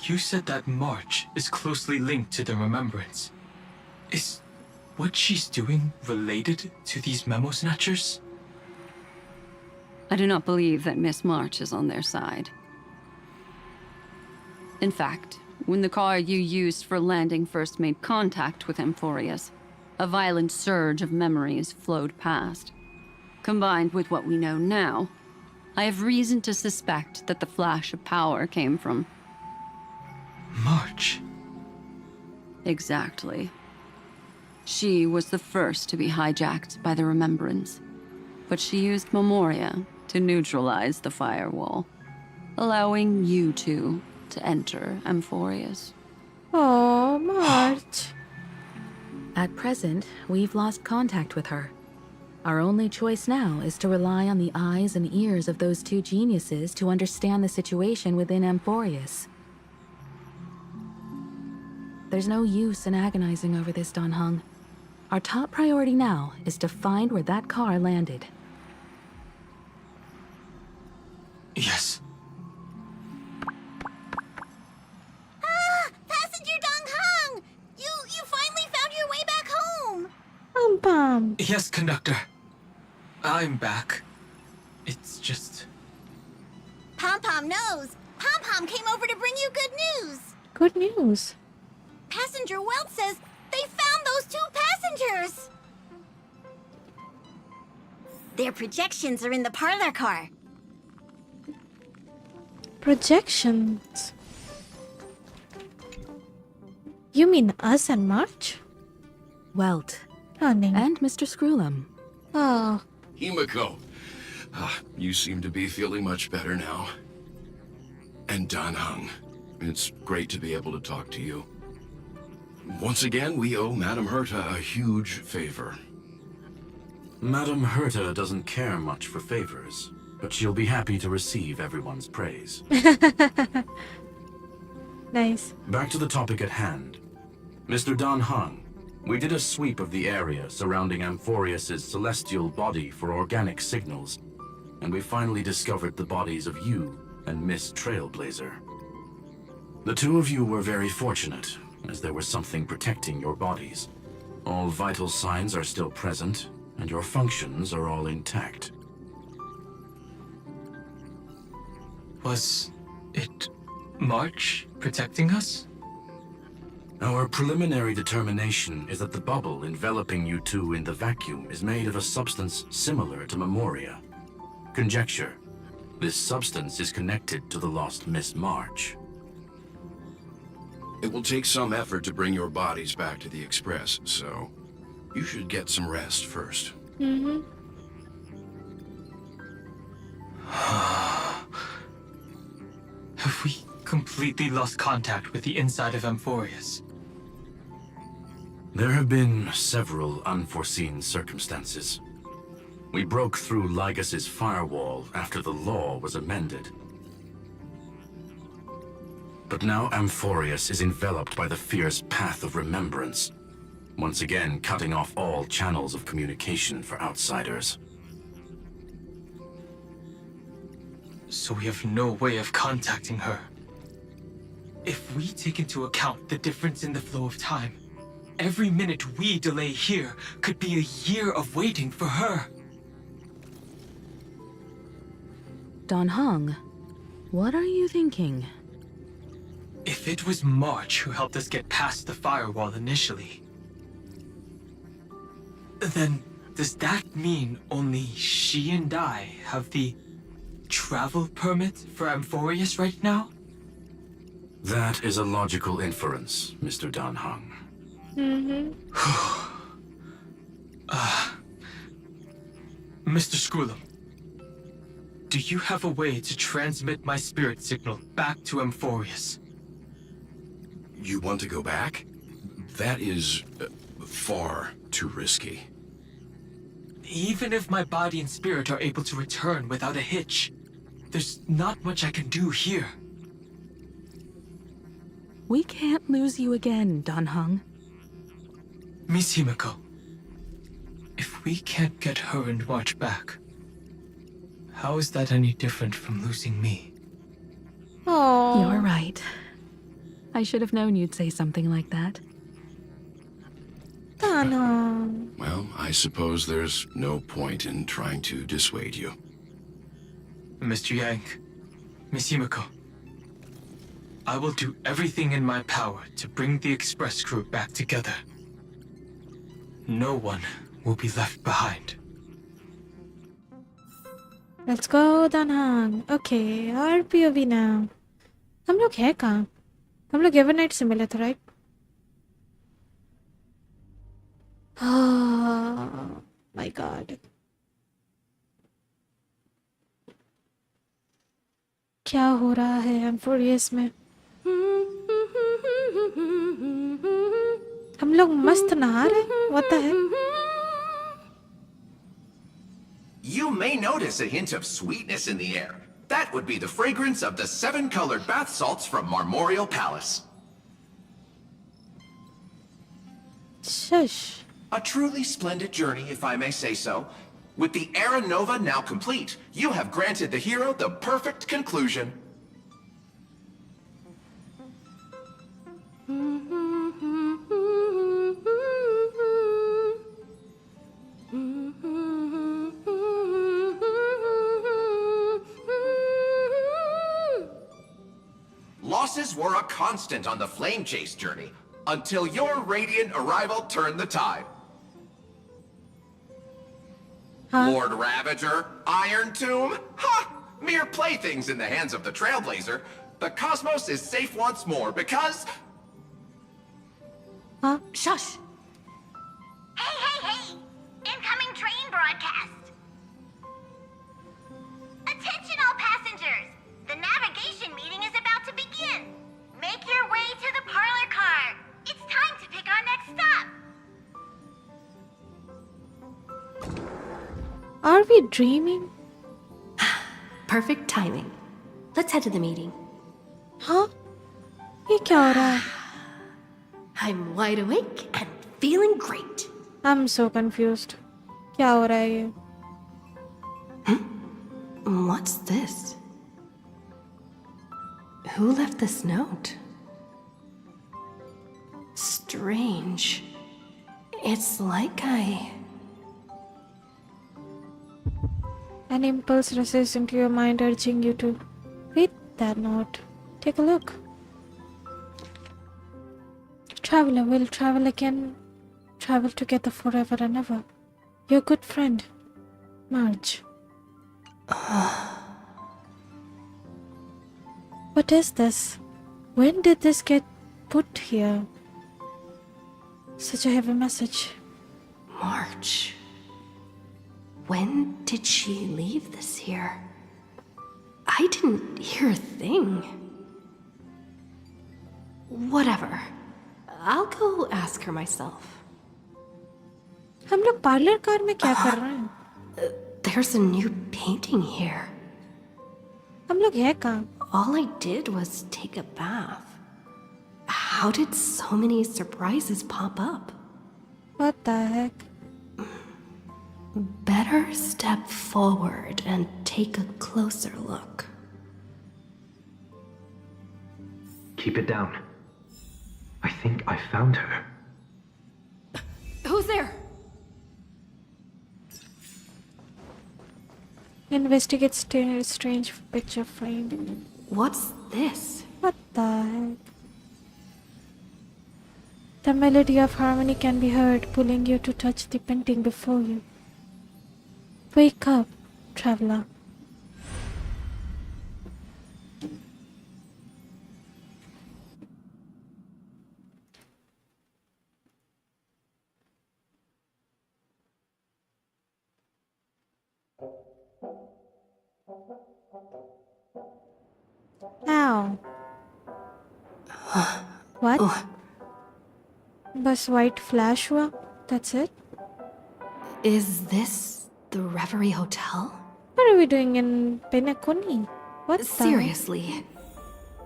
You said that March is closely linked to the Remembrance. Is what she's doing related to these Memo Snatchers? I do not believe that Miss March is on their side. In fact, when the car you used for landing first made contact with Amphorius, a violent surge of memories flowed past. Combined with what we know now, I have reason to suspect that the flash of power came from March. Exactly. She was the first to be hijacked by the Remembrance, but she used Memoria to neutralize the firewall, allowing you two to enter Amphorius. Oh, March. At present, we've lost contact with her. Our only choice now is to rely on the eyes and ears of those two geniuses to understand the situation within Amphorius. There's no use in agonizing over this, Dan Heng. Our top priority now is to find where that car landed. Yes. Passenger Dong Heng! You finally found your way back home! Pam. Yes, conductor. I'm back. It's just... Pom Pom knows. Pom Pom came over to bring you good news. Good news. Passenger Welt says they found those two passengers. Their projections are in the parlor car. Projections. You mean us and March? Welt. Honey. And Mr. Screwlum. Oh. Himiko, you seem to be feeling much better now. And Dan Heng, it's great to be able to talk to you. Once again, we owe Madame Herta a huge favor. Madame Herta doesn't care much for favors, but she'll be happy to receive everyone's praise. Nice. Back to the topic at hand. Mr. Dan Heng, we did a sweep of the area surrounding Amphorius's celestial body for organic signals, and we finally discovered the bodies of you and Miss Trailblazer. The two of you were very fortunate, as there was something protecting your bodies. All vital signs are still present, and your functions are all intact. Was it March protecting us? Our preliminary determination is that the bubble enveloping you two in the vacuum is made of a substance similar to Memoria. Conjecture: this substance is connected to the lost Miss March. It will take some effort to bring your bodies back to the Express, so You should get some rest first. Mm-hmm. Have we completely lost contact with the inside of Amphorius? There have been several unforeseen circumstances. We broke through Lygas's firewall after the law was amended. But now Amphorius is enveloped by the fierce path of remembrance, once again cutting off all channels of communication for outsiders. So we have no way of contacting her. If we take into account the difference in the flow of time, every minute we delay here could be a year of waiting for her. Dan Heng, what are you thinking? If it was March who helped us get past the firewall initially, then does that mean only she and I have the travel permit for Amphorius right now? That is a logical inference, Mr. Dan Heng. Mm-hmm. Mr. Skrulum, do you have a way to transmit my spirit signal back to Amphorius? You want to go back? That is far too risky. Even if my body and spirit are able to return without a hitch, there's not much I can do here. We can't lose you again, Dan Heng. Miss Himiko, if we can't get her and March back, how is that any different from losing me? Oh. You're right. I should have known you'd say something like that. Tana. Well, I suppose there's no point in trying to dissuade you. Mr. Yang, Miss Himiko, I will do everything in my power to bring the Express crew back together. No one will be left behind. Let's go, Dan Heng. Okay, our POV now. हम लोग हैं कहाँ? हम लोग Evernight से मिले थे, right? Oh my God. क्या हो रहा है एम्फोरियस में? हम लोग मस्त नहा रहे? What the heck? You may notice a hint of sweetness in the air. That would be the fragrance of the 7-colored bath salts from Marmorial Palace. Shush. A truly splendid journey, if I may say so. With the Era Nova now complete, you have granted the hero the perfect conclusion. Losses were a constant on the Flame Chase journey, until your radiant arrival turned the tide. Huh? Lord Ravager, Iron Tomb, ha! Mere playthings in the hands of the Trailblazer. The cosmos is safe once more because... Huh? Shush! Hey! Incoming train broadcast! Attention all passengers! The navigation meeting is about to begin! Make your way to the parlor car! It's time to pick our next stop! Are we dreaming? Perfect timing. Let's head to the meeting. Huh? ये क्या हो रहा है? I'm wide awake and feeling great. I'm so confused. क्या हो रहा है ये? What's this? Who left this note? Strange. It's like An impulse rushes into your mind, urging you to read that note. Take a look. Traveler will travel again, travel together forever and ever. Your good friend, Marge. What is this? When did this get put here? Such a heavy message. March. When did she leave this year? I didn't hear a thing. Whatever. I'll go ask her myself. हम लोग parlour car में क्या कर रहे हैं? There's a new painting here. हम लोग है कहाँ? All I did was take a bath. How did so many surprises pop up? What the heck? Better step forward and take a closer look. Keep it down. I think I found her. Who's there? Investigate strange picture frame. What's this? What the heck? The melody of harmony can be heard, pulling you to touch the painting before you. Wake up, traveler. Ow. What? Bus white flash हुआ? That's it? Is this the Reverie Hotel? What are we doing in Penacony? What Seriously,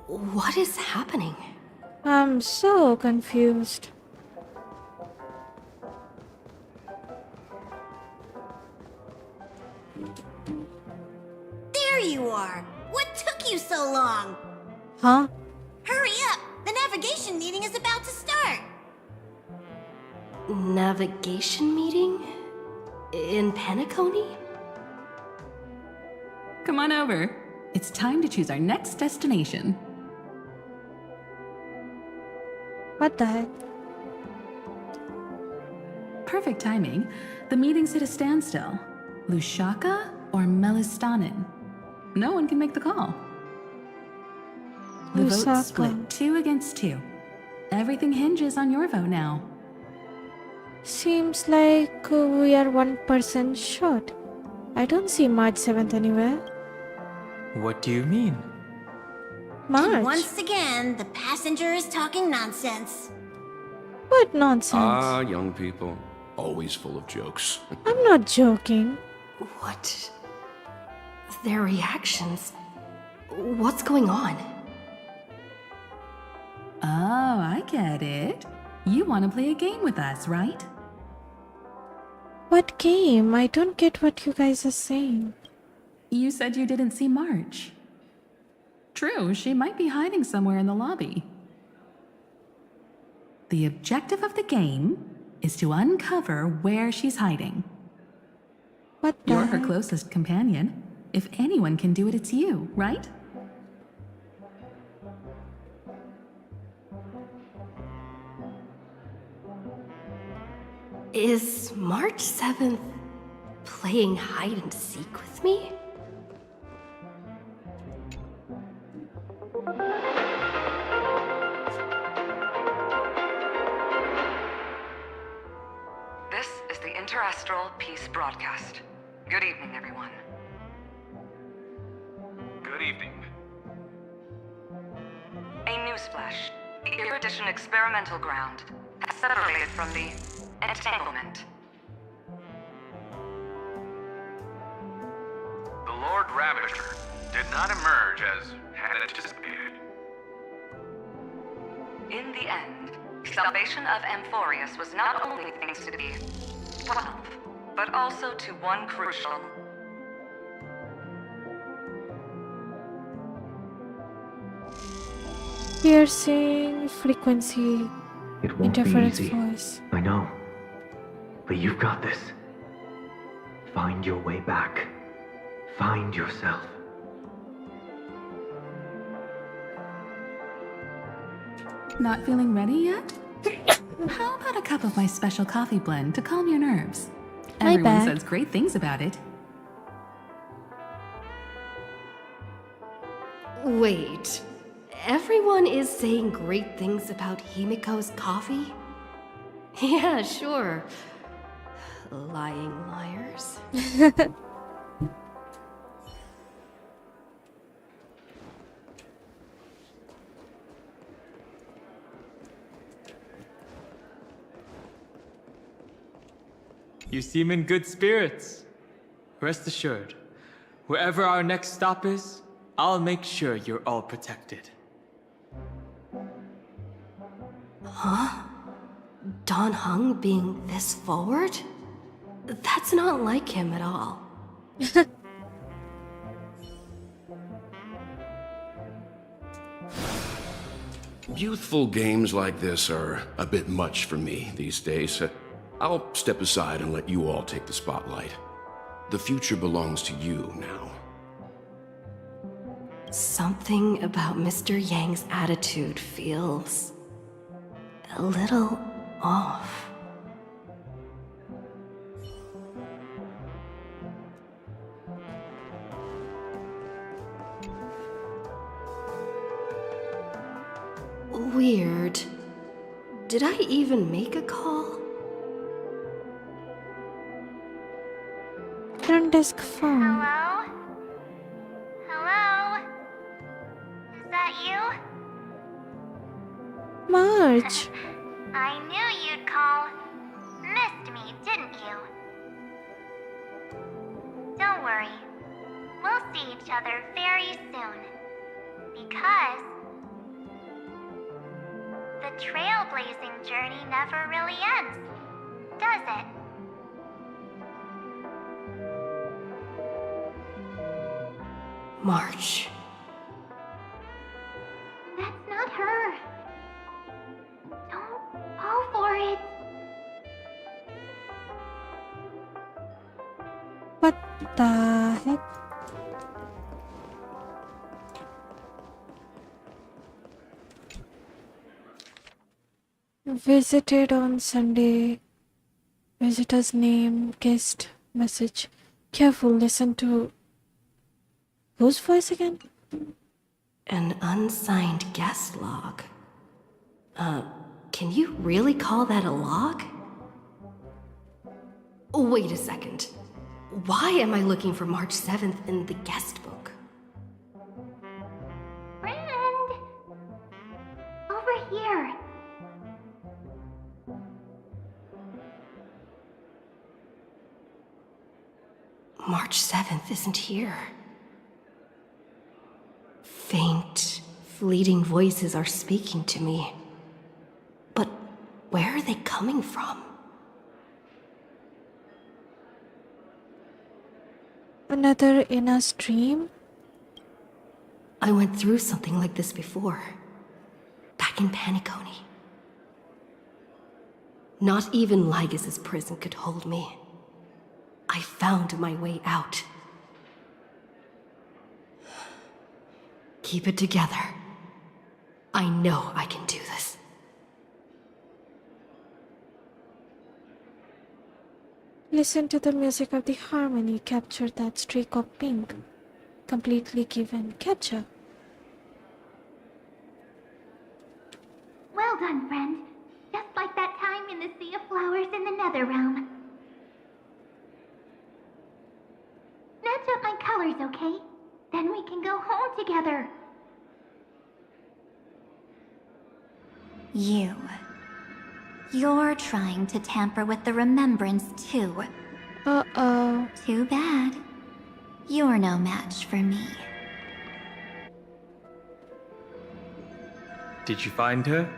what is happening? I'm so confused. There you are! What took you so long? Huh? Hurry up! The navigation meeting is about to start! Navigation meeting? In Penacony? Come on over. It's time to choose our next destination. What the heck? Perfect timing. The meeting's at a standstill. Lushaka or Melistanin? No one can make the call. The vote's Lusaka. split 2 against 2. Everything hinges on your vote now. Seems like we are 1% short. I don't see March 7th anywhere. What do you mean? March? And once again, the passenger is talking nonsense. What nonsense? Ah, young people. Always full of jokes. I'm not joking. What? Their reactions? What's going on? Oh, I get it. You want to play a game with us, right? What game? I don't get what you guys are saying. You said you didn't see March. True, she might be hiding somewhere in the lobby. The objective of the game is to uncover where she's hiding. What the You're her heck? closest companion. If anyone can do it, it's you, right? Is March 7th playing hide and seek with me? This is the Interastral Peace Broadcast. Good evening, everyone. Good evening. A newsflash. The Erudition experimental ground has separated from the entanglement. The Lord Ravager did not emerge as had anticipated. In the end, salvation of Amphorius was not only thanks to the 12, but also to one crucial Piercing frequency. It won't be Interference easy. voice. I know. But you've got this. Find your way back. Find yourself. Not feeling ready yet? How about a cup of my special coffee blend to calm your nerves? My Everyone bad. says great things about it. Wait. Everyone is saying great things about Himiko's coffee? Yeah, sure. Lying liars. You seem in good spirits. Rest assured, wherever our next stop is, I'll make sure you're all protected. Huh? Dan Heng being this forward? That's not like him at all. Youthful games like this are a bit much for me these days. I'll step aside and let you all take the spotlight. The future belongs to you now. Something about Mr. Yang's attitude feels a little off. Weird. Did I even make a call? Front desk phone. Hello? Hello? Is that you? March. I knew you'd call. Missed me, didn't you? Don't worry. We'll see each other very soon. Because the trailblazing journey never really ends, does it? March. That's not her. Don't fall for it. What the heck? Visited on Sunday. Visitor's name, guest, message. Careful, listen to... Whose voice again? An unsigned guest log. Can you really call that a log? Wait a second. Why am I looking for March 7th in the guest book? Friend! Over here. March 7th isn't here. Faint, fleeting voices are speaking to me. But where are they coming from? Another in a stream? I went through something like this before. Back in Paniconi. Not even Lygas's prison could hold me. I found my way out. Keep it together. I know I can do this. Listen to the music of the harmony. Capture that streak of pink. Completely given. Capture. Well done, friend. Just like that time in the Sea of Flowers in the Nether Realm. Match up my colors, okay? Then we can go home together. You're trying to tamper with the remembrance too. Uh-oh. Too bad. You're no match for me. Did you find her?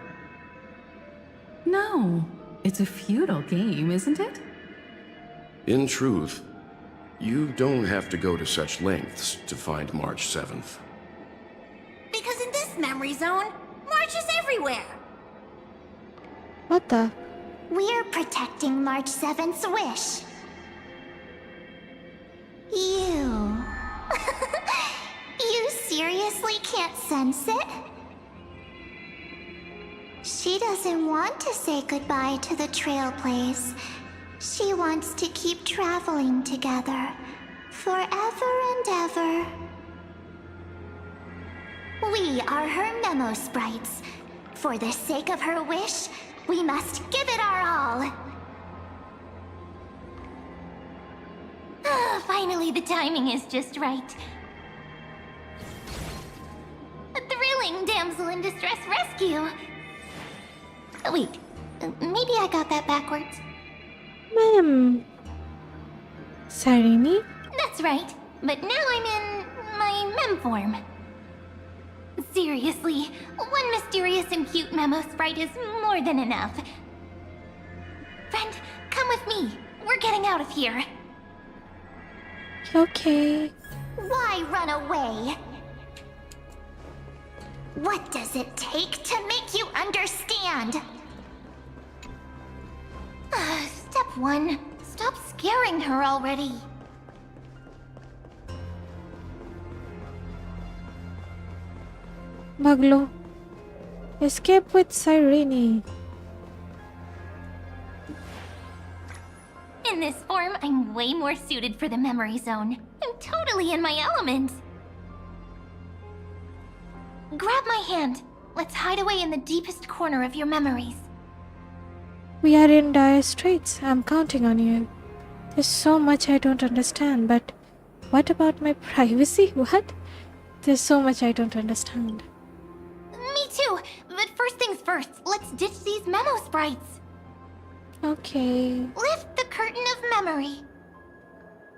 No. It's a futile game, isn't it? In truth, you don't have to go to such lengths to find March 7th. Because in this memory zone, March is everywhere. What the? We're protecting March 7th's wish. You... You seriously can't sense it? She doesn't want to say goodbye to the Trailblaze. She wants to keep traveling together. Forever and ever. We are her memo sprites. For the sake of her wish, we must give it our all. Finally, the timing is just right. A thrilling damsel in distress rescue. Oh, wait, maybe I got that backwards. Ma'am. Sarini? That's right, but now I'm in my mem form. Seriously, one mysterious and cute memo sprite is more than enough. Friend, come with me. We're getting out of here. Okay. Why run away? What does it take to make you understand? Step 1. Stop scaring her already. Baglo. Escape with Sarini. In this form, I'm way more suited for the memory zone. I'm totally in my element. Grab my hand. Let's hide away in the deepest corner of your memories. We are in dire straits. I'm counting on you. There's so much I don't understand, but what about my privacy? What? There's so much I don't understand. Me too, but first things first, let's ditch these memo sprites. Okay. Lift the curtain of memory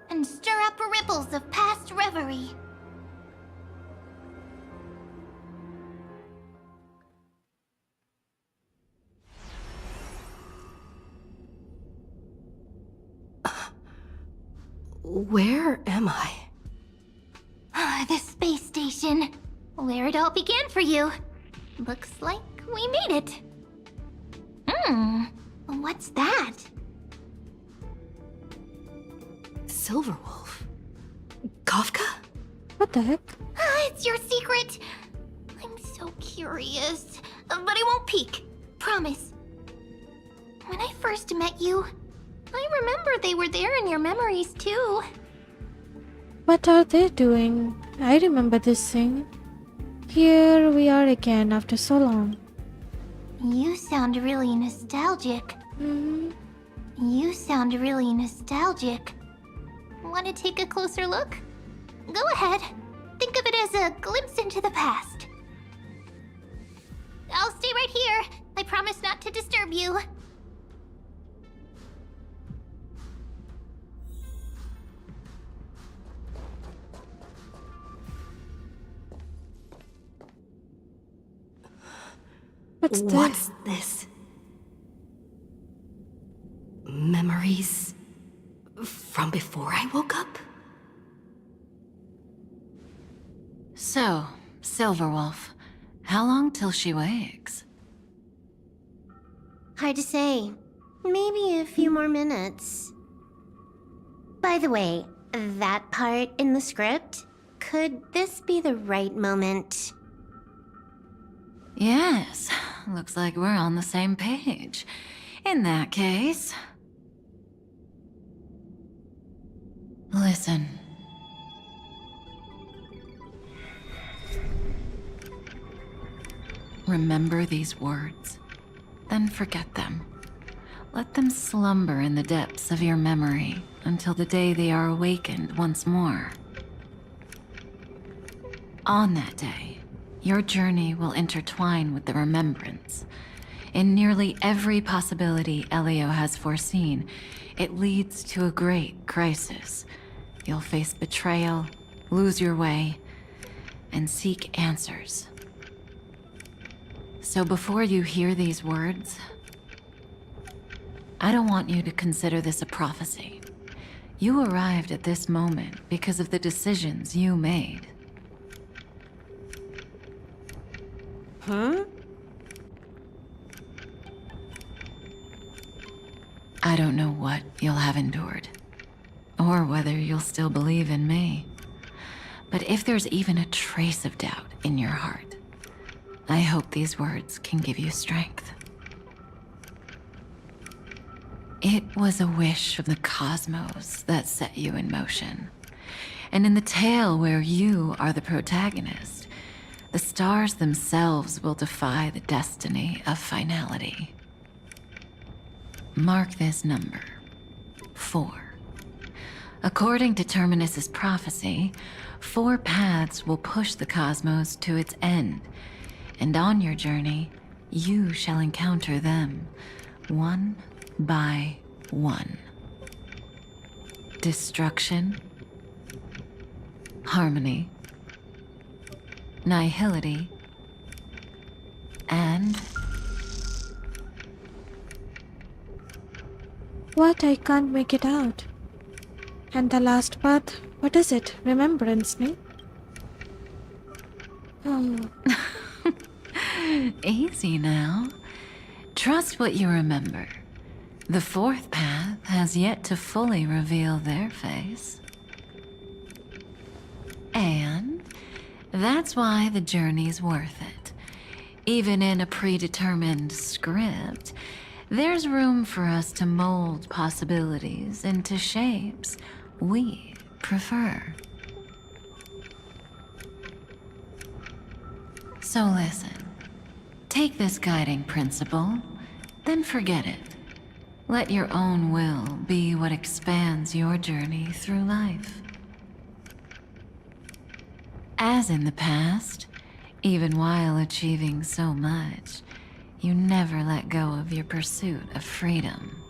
and stir up ripples of past reverie. Where am I? The space station, where it all began for you. Looks like we made it. What's that? Silverwolf? Kafka? What the heck? It's your secret. I'm so curious, but I won't peek. Promise. When I first met you, I remember they were there in your memories too. What are they doing? I remember this thing. Here we are again after so long. You sound really nostalgic. You sound really nostalgic. Want to take a closer look? Go ahead. Think of it as a glimpse into the past. I'll stay right here. I promise not to disturb you. What's this? Memories from before I woke up? So, Silverwolf, how long till she wakes? Hard to say. Maybe a few more minutes. By the way, that part in the script, could this be the right moment? Yes, looks like we're on the same page. In that case... Listen. Remember these words, then forget them. Let them slumber in the depths of your memory until the day they are awakened once more. On that day, your journey will intertwine with the remembrance. In nearly every possibility Elio has foreseen, it leads to a great crisis. You'll face betrayal, lose your way, and seek answers. So before you hear these words, I don't want you to consider this a prophecy. You arrived at this moment because of the decisions you made. I don't know what you'll have endured, or whether you'll still believe in me. But if there's even a trace of doubt in your heart, I hope these words can give you strength. It was a wish from the cosmos that set you in motion. And in the tale where you are the protagonist, the stars themselves will defy the destiny of finality. Mark this number, 4. According to Terminus's prophecy, 4 paths will push the cosmos to its end, and on your journey, you shall encounter them, one by one. Destruction, harmony, nihility, and... What? I can't make it out. And the last path, what is it? Remembrance, ne? Oh. Easy now. Trust what you remember. The 4th path has yet to fully reveal their face. And that's why the journey's worth it. Even in a predetermined script, there's room for us to mold possibilities into shapes we prefer. So listen. Take this guiding principle, then forget it. Let your own will be what expands your journey through life. As in the past, even while achieving so much, you never let go of your pursuit of freedom.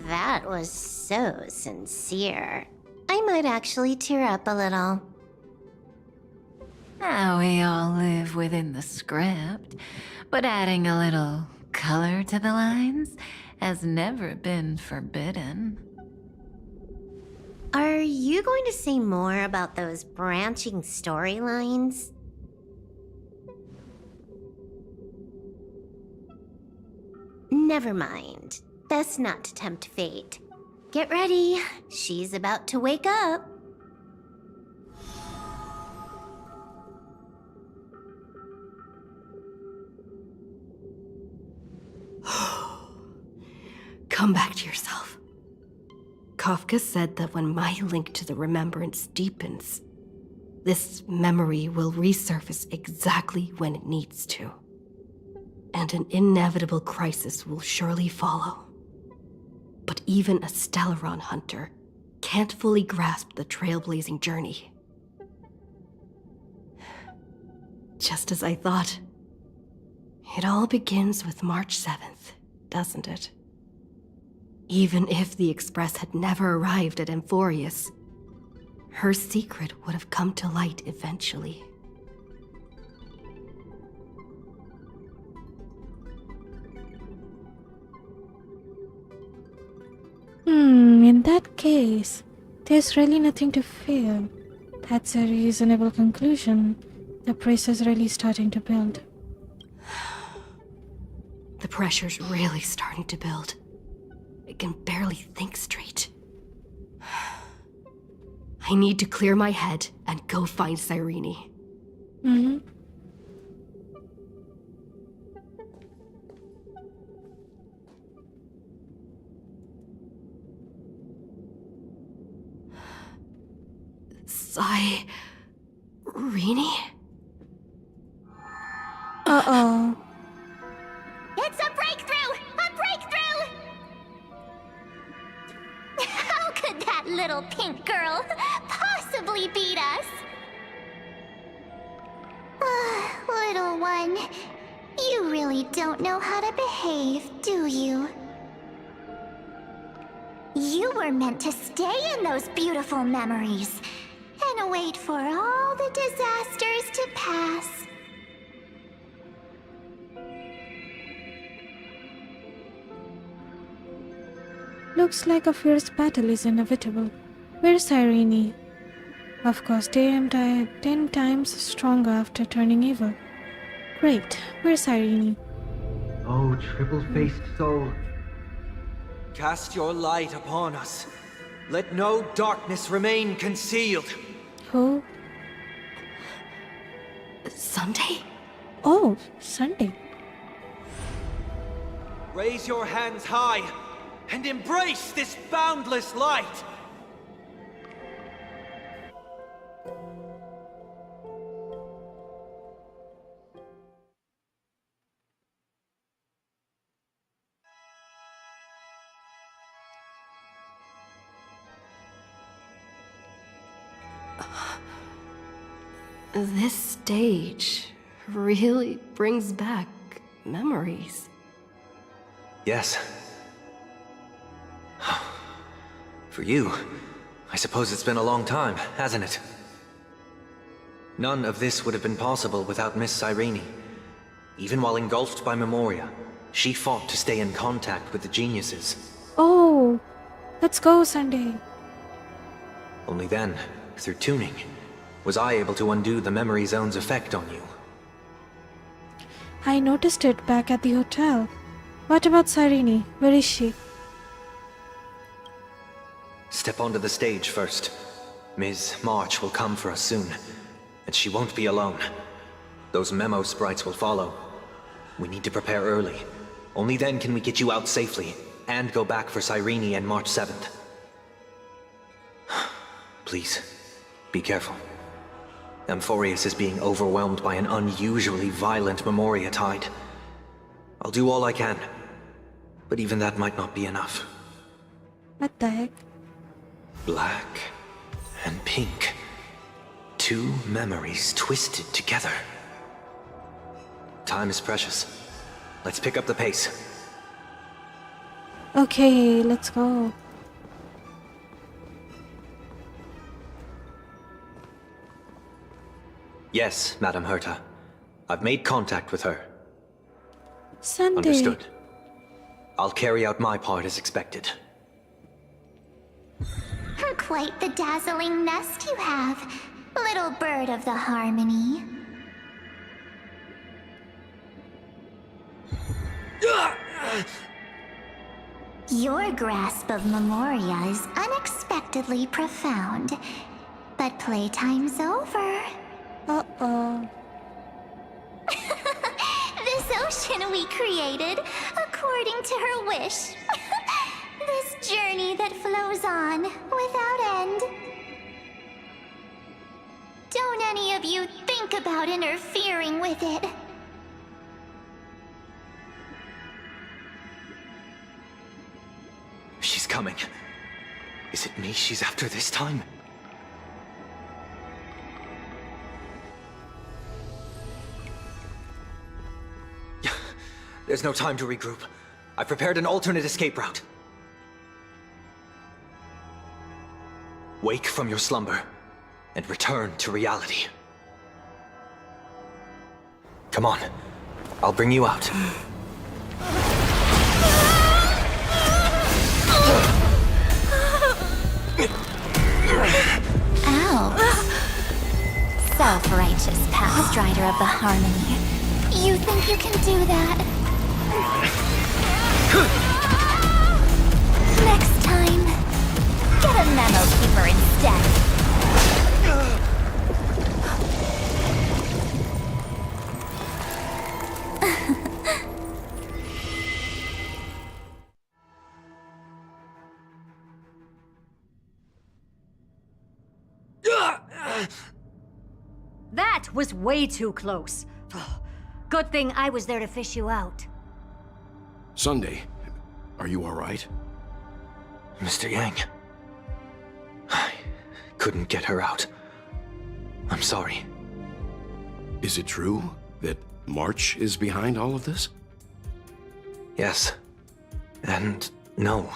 That was so sincere. I might actually tear up a little. Now we all live within the script, but adding a little color to the lines has never been forbidden. Are you going to say more about those branching storylines? Never mind. Best not to tempt fate. Get ready. She's about to wake up. Come back to yourself. Kafka said that when my link to the remembrance deepens, this memory will resurface exactly when it needs to. And an inevitable crisis will surely follow. But even a Stellaron hunter can't fully grasp the trailblazing journey. Just as I thought. It all begins with March 7th, doesn't it? Even if the Express had never arrived at Amphorius, her secret would have come to light eventually. In that case, there's really nothing to fear. That's a reasonable conclusion. The press is really starting to build. The pressure's really starting to build. I can barely think straight. I need to clear my head and go find Cyrene. Cyrene? Uh-oh. It's a breakthrough! A breakthrough! How could that little pink girl possibly beat us? Little one, you really don't know how to behave, do you? You were meant to stay in those beautiful memories and wait for all the disasters to pass. Looks like a fierce battle is inevitable. Where's Cyrene? Of course, they am 10 times stronger after turning evil. Great, where's Cyrene? Oh, triple-faced soul. Cast your light upon us. Let no darkness remain concealed. Who? Sunday? Oh, Sunday. Raise your hands high and embrace this boundless light. This stage really brings back memories. Yes. For you, I suppose it's been a long time, hasn't it? None of this would have been possible without Miss Cyrene. Even while engulfed by Memoria, she fought to stay in contact with the geniuses. Oh, let's go, Sunday. Only then, through tuning, was I able to undo the memory zone's effect on you. I noticed it back at the hotel. What about Cyrene? Where is she? Step onto the stage first. Ms. March will come for us soon, and she won't be alone. Those memo sprites will follow. We need to prepare early. Only then can we get you out safely, and go back for Cyrene and March 7th. Please, be careful. Amphorius is being overwhelmed by an unusually violent Memoria tide. I'll do all I can, but even that might not be enough. What the heck? Black and pink. Two memories twisted together. Time is precious. Let's pick up the pace. Okay, let's go. Yes, Madam Herta. I've made contact with her. Sunday. Understood. I'll carry out my part as expected. Quite the dazzling nest you have, little bird of the harmony. Your grasp of Memoria is unexpectedly profound, but playtime's over. Uh-oh. This ocean we created, according to her wish. This journey that flows on, without end. Don't any of you think about interfering with it. She's coming. Is it me she's after this time? There's no time to regroup. I've prepared an alternate escape route. Wake from your slumber and return to reality. Come on, I'll bring you out. Ow. Self-righteous past rider of the harmony. You think you can do that? Next time, get a memo keeper instead. That was way too close. Good thing I was there to fish you out. Sunday, are you all right? Mr. Yang. I couldn't get her out. I'm sorry. Is it true that March is behind all of this? Yes. And no.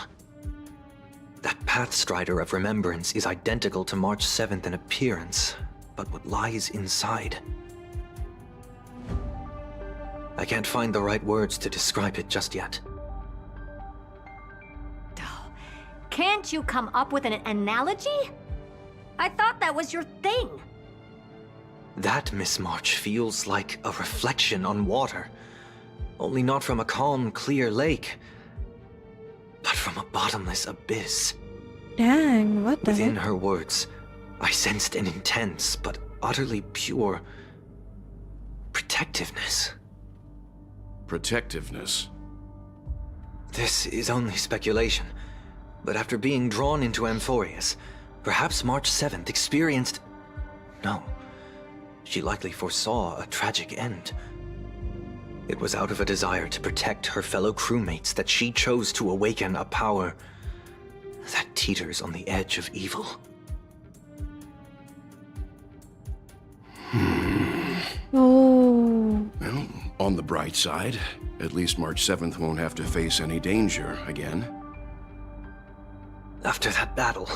That Pathstrider of Remembrance is identical to March 7th in appearance, but what lies inside? I can't find the right words to describe it just yet. Can't you come up with an analogy? I thought that was your thing. That Miss March feels like a reflection on water. Only not from a calm, clear lake, but from a bottomless abyss. Dang, what the Within heck? her words, I sensed an intense but utterly pure protectiveness. Protectiveness? This is only speculation, but after being drawn into Amphorius, perhaps March 7th experienced... No, she likely foresaw a tragic end. It was out of a desire to protect her fellow crewmates that she chose to awaken a power that teeters on the edge of evil. Oh. Well, on the bright side, at least March 7th won't have to face any danger again. After that battle,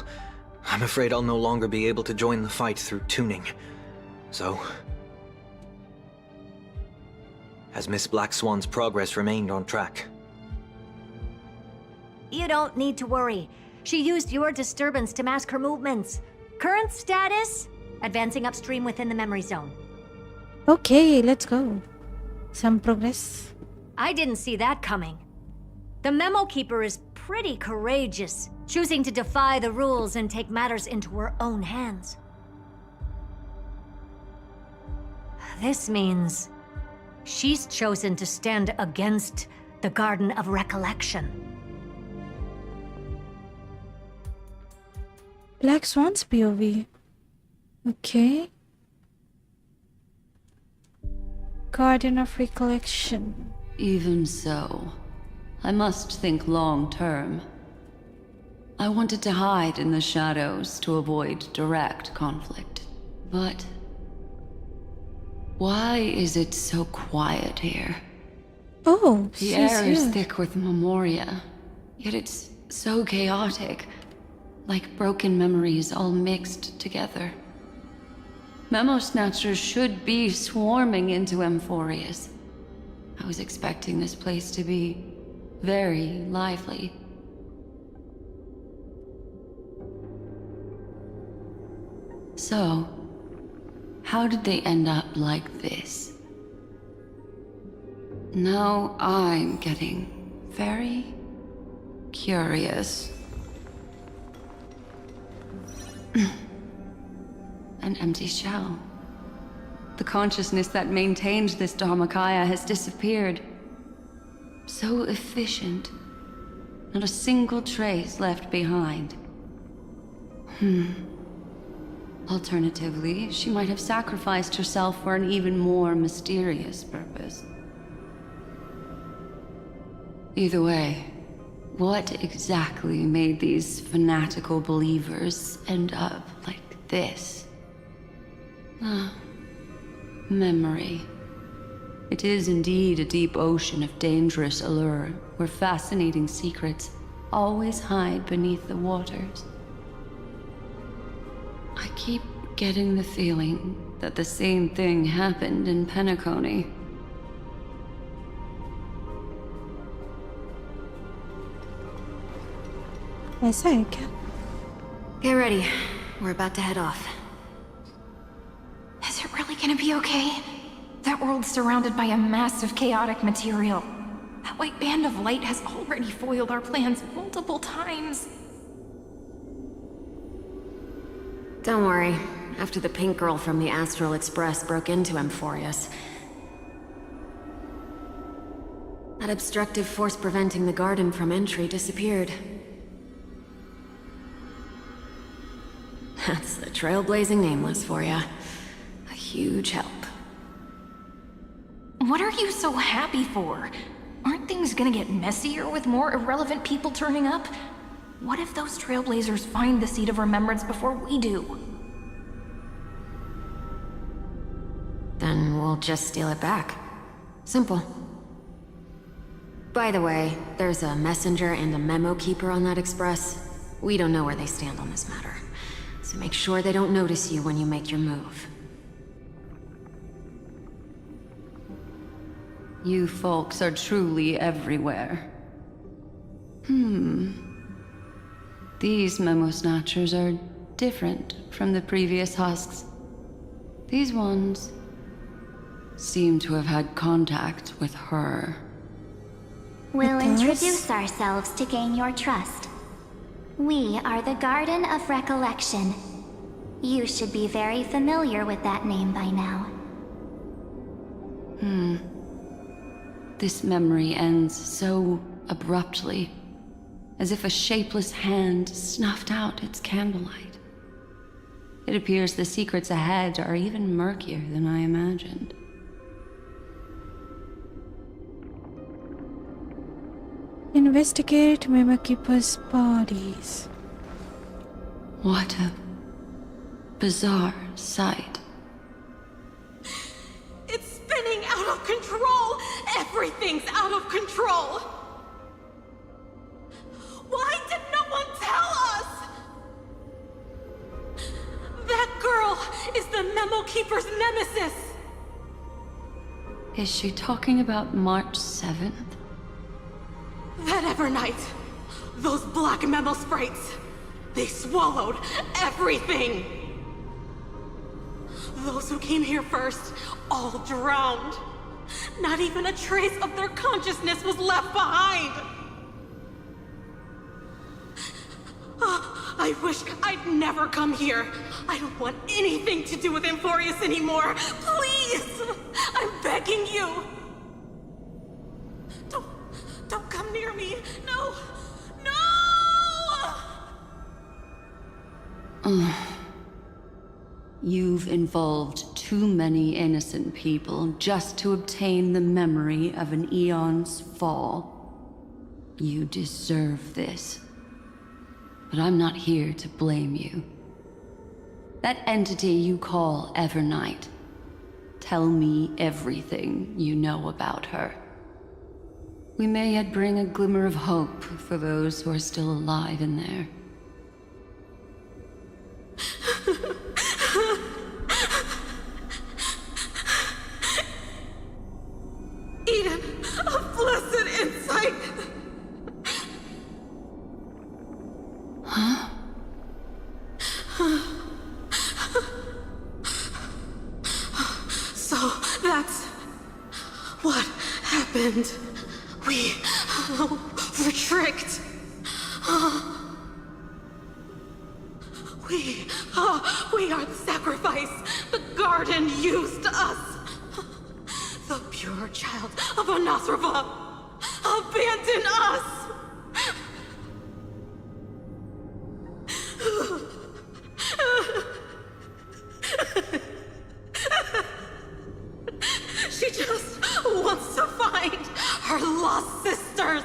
I'm afraid I'll no longer be able to join the fight through tuning. So, has Miss Black Swan's progress remained on track? You don't need to worry. She used your disturbance to mask her movements. Current status? Advancing upstream within the memory zone. Okay, let's go. Some progress. I didn't see that coming. The Memo Keeper is pretty courageous, choosing to defy the rules and take matters into her own hands. This means she's chosen to stand against the Garden of Recollection. Black Swan's POV. Okay. Garden of Recollection. Even so, I must think long term. I wanted to hide in the shadows to avoid direct conflict. But why is it so quiet here? Oh, the air is thick with memoria, yet it's so chaotic, like broken memories all mixed together. Memo Snatchers should be swarming into Amphorius. I was expecting this place to be very lively. So, how did they end up like this? Now I'm getting very curious. An empty shell. The consciousness that maintained this Dharmakaya has disappeared. So efficient. Not a single trace left behind. Alternatively, she might have sacrificed herself for an even more mysterious purpose. Either way, what exactly made these fanatical believers end up like this? Memory. It is indeed a deep ocean of dangerous allure, where fascinating secrets always hide beneath the waters. I keep getting the feeling that the same thing happened in Penacony. Yes, I can. Get ready. We're about to head off. Is it really gonna be okay? That world's surrounded by a massive chaotic material. That white band of light has already foiled our plans multiple times. Don't worry. After the pink girl from the Astral Express broke into Amphorius, that obstructive force preventing the garden from entry disappeared. That's the Trailblazing Nameless for ya. A huge help. What are you so happy for? Aren't things gonna get messier with more irrelevant people turning up? What if those Trailblazers find the Seed of Remembrance before we do? Then we'll just steal it back. Simple. By the way, there's a messenger and a memo keeper on that express. We don't know where they stand on this matter. So make sure they don't notice you when you make your move. You folks are truly everywhere. These Memo Snatchers are different from the previous husks. These ones seem to have had contact with her. We'll introduce ourselves to gain your trust. We are the Garden of Recollection. You should be very familiar with that name by now. This memory ends so abruptly, as if a shapeless hand snuffed out its candlelight. It appears the secrets ahead are even murkier than I imagined. Investigate Memokeeper's bodies. What a bizarre sight. Keeper's nemesis! Is she talking about March 7th? That Evernight! Those black memo sprites! They swallowed everything! Those who came here first, all drowned. Not even a trace of their consciousness was left behind! I wish I'd never come here. I don't want anything to do with Amphorius anymore. Please! I'm begging you! Don't come near me! No! No! You've involved too many innocent people just to obtain the memory of an eon's fall. You deserve this. But I'm not here to blame you. That entity you call Evernight, tell me everything you know about her. We may yet bring a glimmer of hope for those who are still alive in there. Eden, a blessed insight! Huh? So that's what happened. We were tricked. We are the sacrifice the garden used us. The pure child of Anasrava abandoned us. She just wants to find her lost sisters.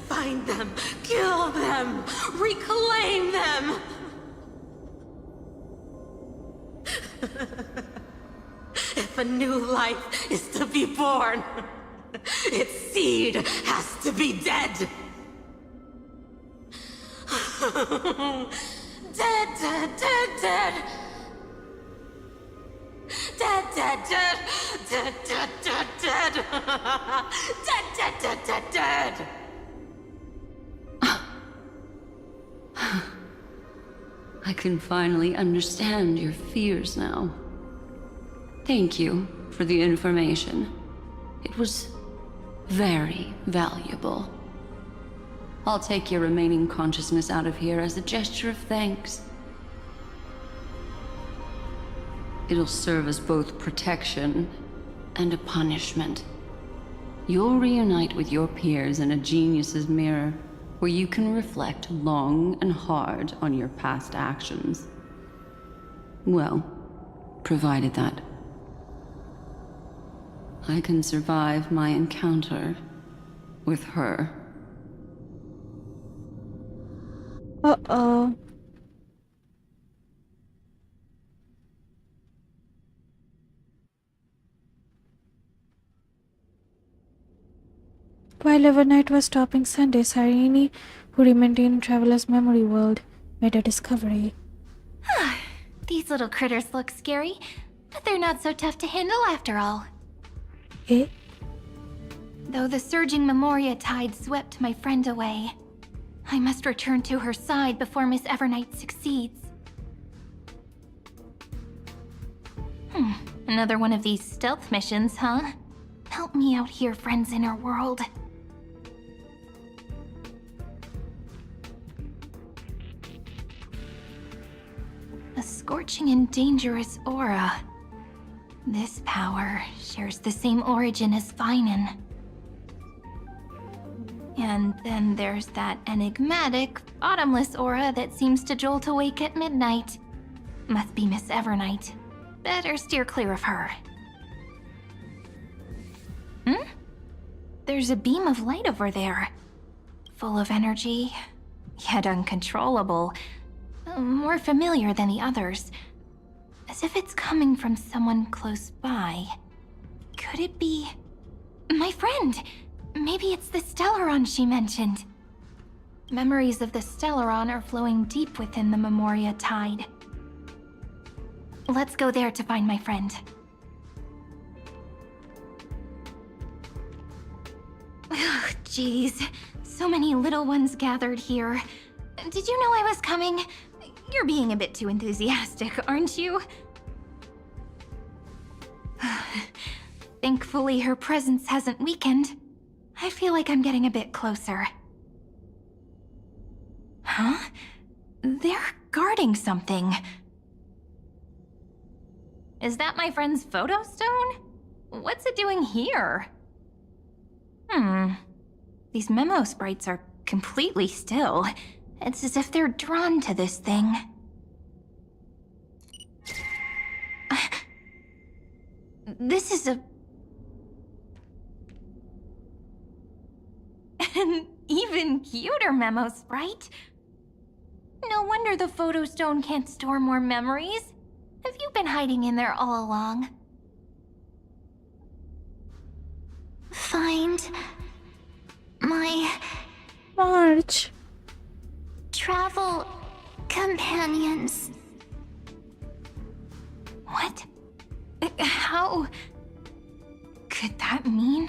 Find them, kill them, reclaim them. If a new life is to be born, its seed has to be dead. Dead, dead, dead, dead. Dead, dead, dead. Dead, dead, dead, dead. Dead, dead, dead, dead, dead. I can finally understand your fears now. Thank you for the information. It was very valuable. I'll take your remaining consciousness out of here as a gesture of thanks. It'll serve as both protection and a punishment. You'll reunite with your peers in a genius's mirror, where you can reflect long and hard on your past actions. Well, provided that I can survive my encounter with her. Uh-oh. While Evernight was stopping Sunday, Sarini, who remained in Traveler's memory world, made a discovery. These little critters look scary, but they're not so tough to handle after all. Eh? Though the surging Memoria tide swept my friend away, I must return to her side before Miss Evernight succeeds. Another one of these stealth missions, huh? Help me out here, friends in her world. A scorching and dangerous aura. This power shares the same origin as Finan. And then there's that enigmatic, bottomless aura that seems to jolt awake at midnight. Must be Miss Evernight. Better steer clear of her. There's a beam of light over there. Full of energy, yet uncontrollable. More familiar than the others. As if it's coming from someone close by. Could it be... my friend? Maybe it's the Stellaron she mentioned. Memories of the Stellaron are flowing deep within the Memoria tide. Let's go there to find my friend. Ugh, jeez. So many little ones gathered here. Did you know I was coming? You're being a bit too enthusiastic, aren't you? Thankfully, her presence hasn't weakened. I feel like I'm getting a bit closer. Huh? They're guarding something. Is that my friend's photo stone? What's it doing here? These memo sprites are completely still. It's as if they're drawn to this thing. This is an even cuter memo sprite. No wonder the photo stone can't store more memories. Have you been hiding in there all along? Find my March. travel companions. What? How could that mean?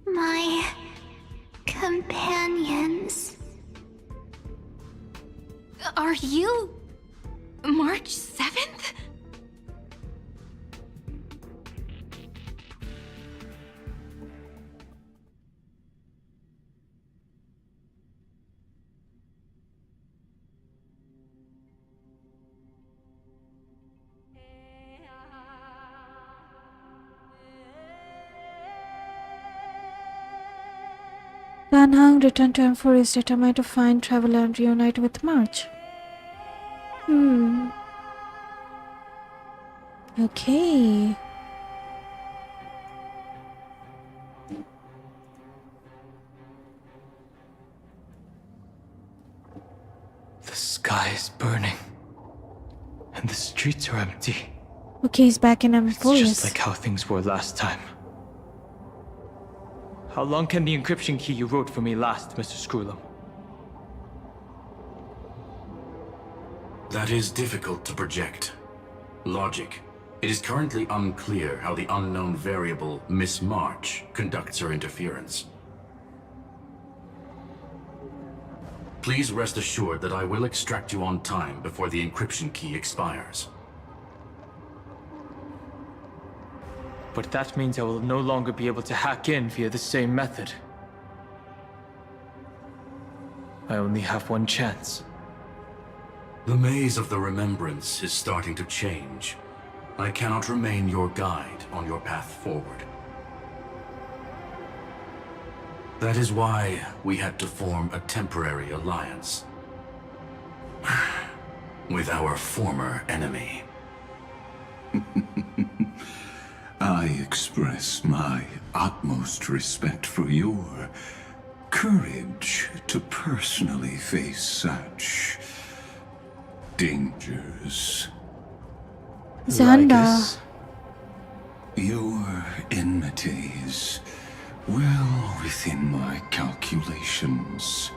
My companions. Are you March 7th? Dan Hang returned to M4 determined to find Traveler and reunite with March. Okay. The sky is burning. And the streets are empty. Okay, he's back in M4. It's just like how things were last time. How long can the encryption key you wrote for me last, Mr. Screwlum? That is difficult to project. Logic. It is currently unclear how the unknown variable, Miss March, conducts her interference. Please rest assured that I will extract you on time before the encryption key expires. But that means I will no longer be able to hack in via the same method. I only have one chance. The maze of the Remembrance is starting to change. I cannot remain your guide on your path forward. That is why we had to form a temporary alliance with our former enemy. I express my utmost respect for your courage to personally face such dangers. Xander. Your enmity is well within my calculations.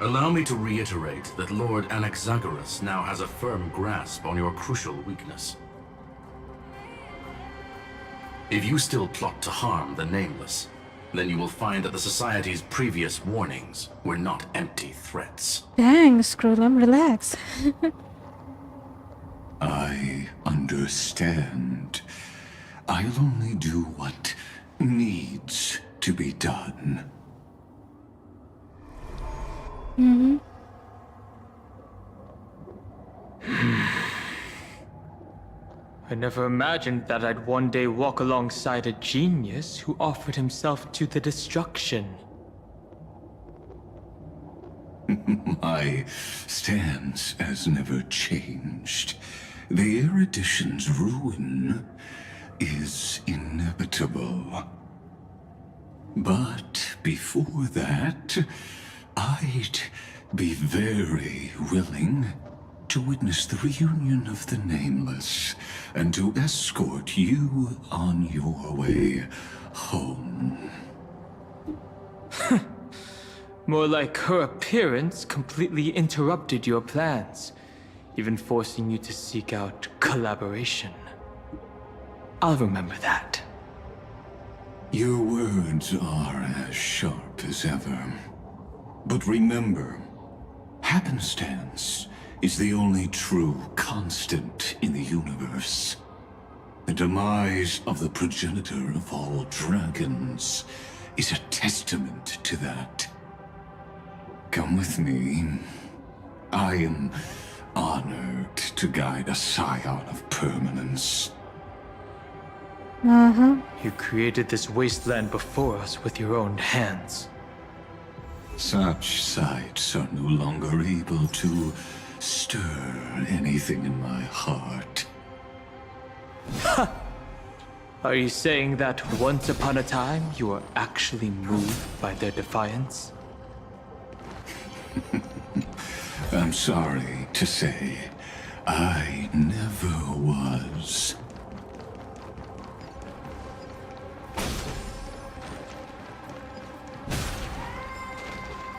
Allow me to reiterate that Lord Anaxagoras now has a firm grasp on your crucial weakness. If you still plot to harm the Nameless, then you will find that the Society's previous warnings were not empty threats. Dang, Screwlum, relax. I understand. I'll only do what needs to be done. I never imagined that I'd one day walk alongside a genius who offered himself to the destruction. My stance has never changed. The erudition's ruin is inevitable. But before that, I'd be very willing to witness the reunion of the Nameless and to escort you on your way home. More like her appearance completely interrupted your plans. even forcing you to seek out collaboration. I'll remember that. Your words are as sharp as ever. But remember, happenstance is the only true constant in the universe. The demise of the progenitor of all dragons is a testament to that. Come with me. I am honored to guide a scion of permanence. You created this wasteland before us with your own hands. Such sights are no longer able to stir anything in my heart. Ha! Are you saying that once upon a time you were actually moved by their defiance? I'm sorry to say, I never was.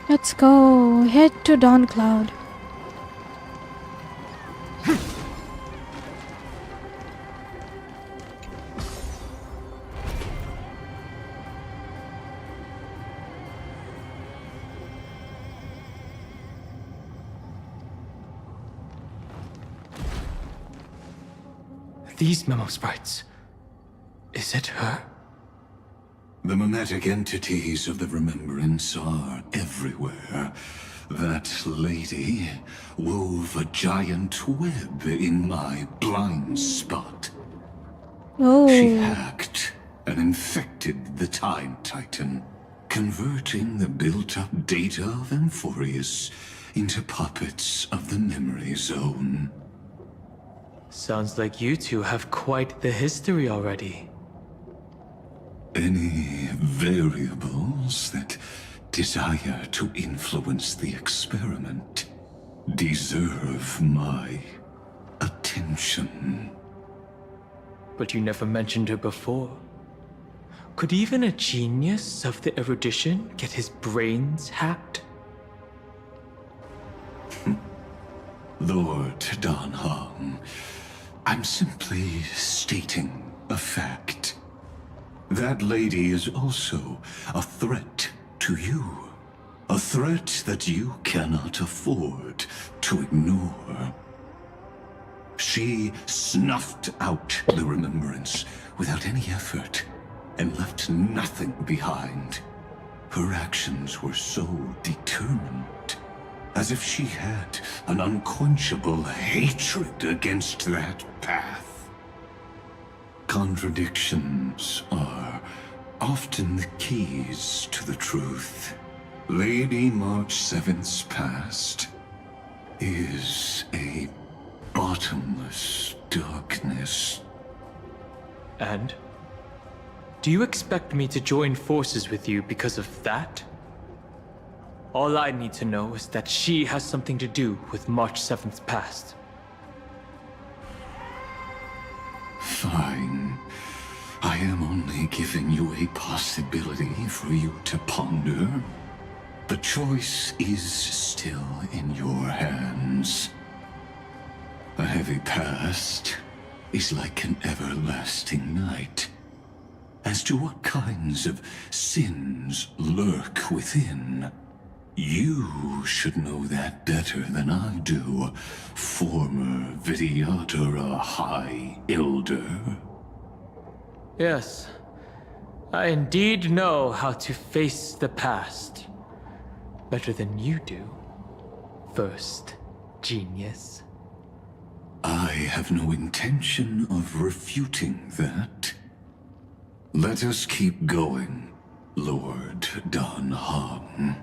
Let's go. Head to Dawn Cloud. These memo sprites. Is it her? The mimetic entities of the Remembrance are everywhere. That lady wove a giant web in my blind spot. Oh. She hacked and infected the Time Titan, converting the built-up data of Amphorius into puppets of the Memory Zone. Sounds like you two have quite the history already. Any variables that desire to influence the experiment deserve my attention. But you never mentioned her before. Could even a genius of the erudition get his brains hacked? Lord Dan Hong, I'm simply stating a fact. That lady is also a threat to you. A threat that you cannot afford to ignore. She snuffed out the Remembrance without any effort and left nothing behind. Her actions were so determined, as if she had an unquenchable hatred against that path. Contradictions are often the keys to the truth. Lady March 7th's past is a bottomless darkness. And? Do you expect me to join forces with you because of that? All I need to know is that she has something to do with March 7th's past. Fine. I am only giving you a possibility for you to ponder. The choice is still in your hands. A heavy past is like an everlasting night. As to what kinds of sins lurk within, you should know that better than I do, former Vidyadhara High Elder. Yes, I indeed know how to face the past. Better than you do, first genius. I have no intention of refuting that. Let us keep going, Lord Dan Hong.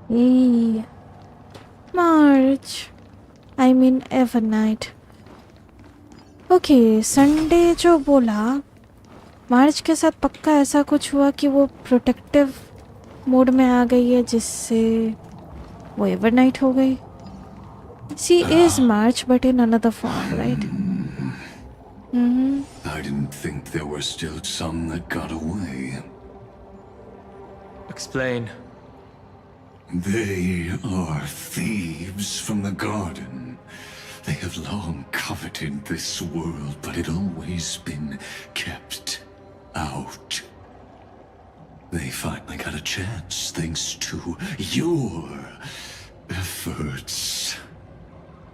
Hey. March. I mean Evernight. Okay Sunday जो बोला मार्च के साथ पक्का ऐसा कुछ हुआ कि वो प्रोटेक्टिव मोड में आ गई है जिससे वो एवरनाइट हो गई. She is March but in another form, right? I didn't think there were still some that got away. Explain. They are thieves from the garden. They have long coveted this world, but it always been kept out. They finally got a chance thanks to your efforts.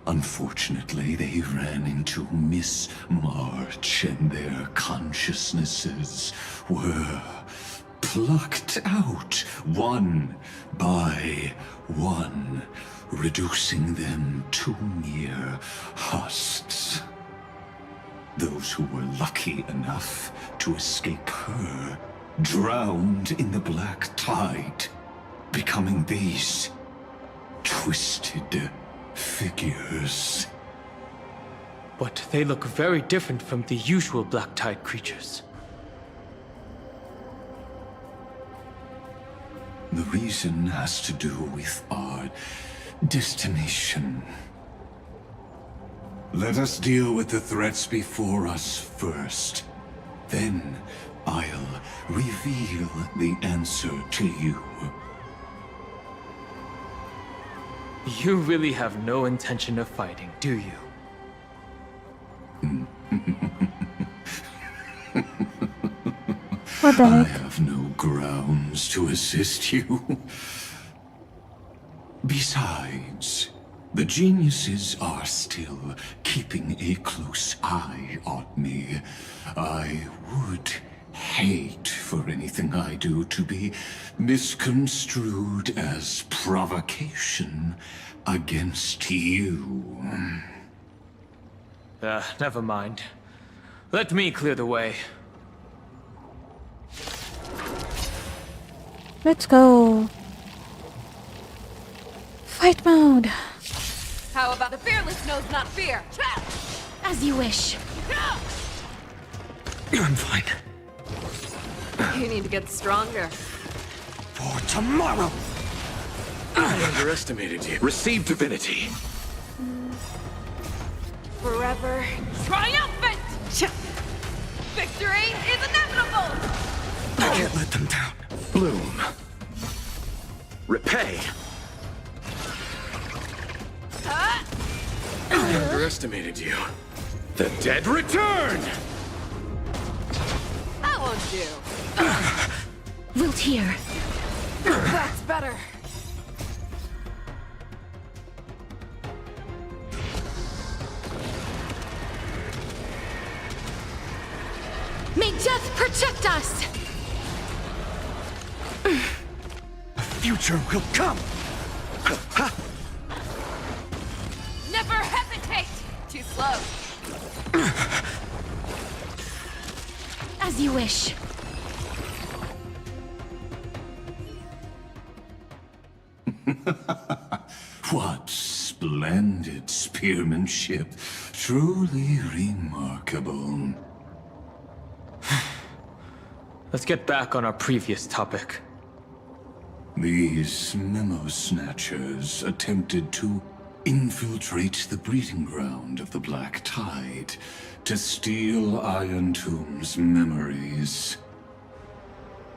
Unfortunately, they ran into Miss March and their consciousnesses were plucked out one by one, reducing them to mere husks. Those who were lucky enough to escape her drowned in the black tide, becoming these twisted figures. But they look very different from the usual Black Tide creatures. The reason has to do with our destination. Let us deal with the threats before us first. Then I'll reveal the answer to you. You really have no intention of fighting, do you? What the I heck? have no grounds to assist you. Besides, the geniuses are still keeping a close eye on me. I would hate for anything I do to be misconstrued as provocation against you. Never mind. Let me clear the way. Let's go. Fight mode. How about the fearless knows not fear? As you wish. I'm fine. You need to get stronger. For tomorrow! I underestimated you. Receive divinity. Forever triumphant! Victory is inevitable! I can't let them down. Bloom. Repay. I underestimated you. The dead return! That won't do. Wilt here. That's better. May death protect us! The future will come! Never hesitate! Too slow. As you wish. What splendid spearmanship. Truly remarkable. Let's get back on our previous topic. These memo snatchers attempted to infiltrate the breeding ground of the Black Tide to steal Iron Tomb's memories.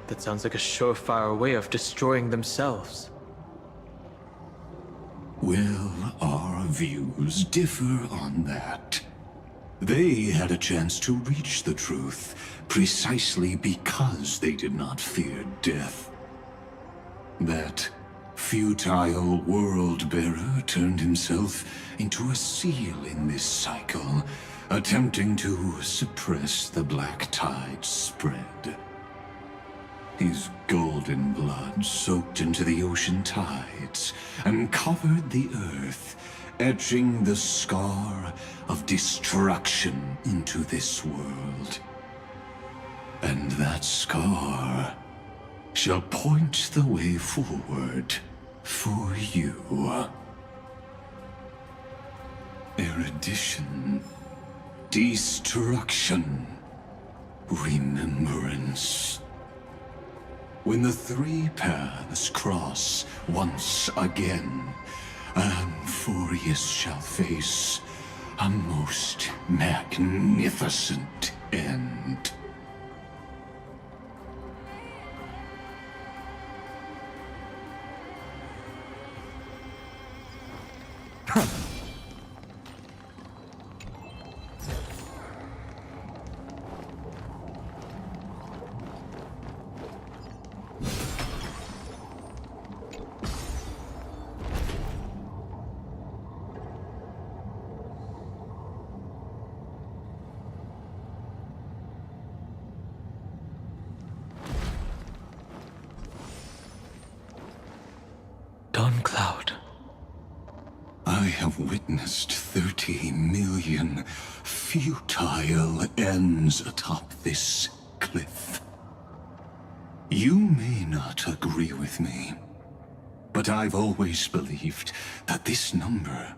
That sounds like a surefire way of destroying themselves. Well, our views differ on that. They had a chance to reach the truth precisely because they did not fear death. That futile world-bearer turned himself into a seal in this cycle, attempting to suppress the Black Tide spread. His golden blood soaked into the ocean tides and covered the earth, etching the scar of destruction into this world. And that scar shall point the way forward for you. Erudition, destruction, remembrance. When the three paths cross once again, Amphorius shall face a most magnificent end. have witnessed 30 million futile ends atop this cliff. You may not agree with me, but I've always believed that this number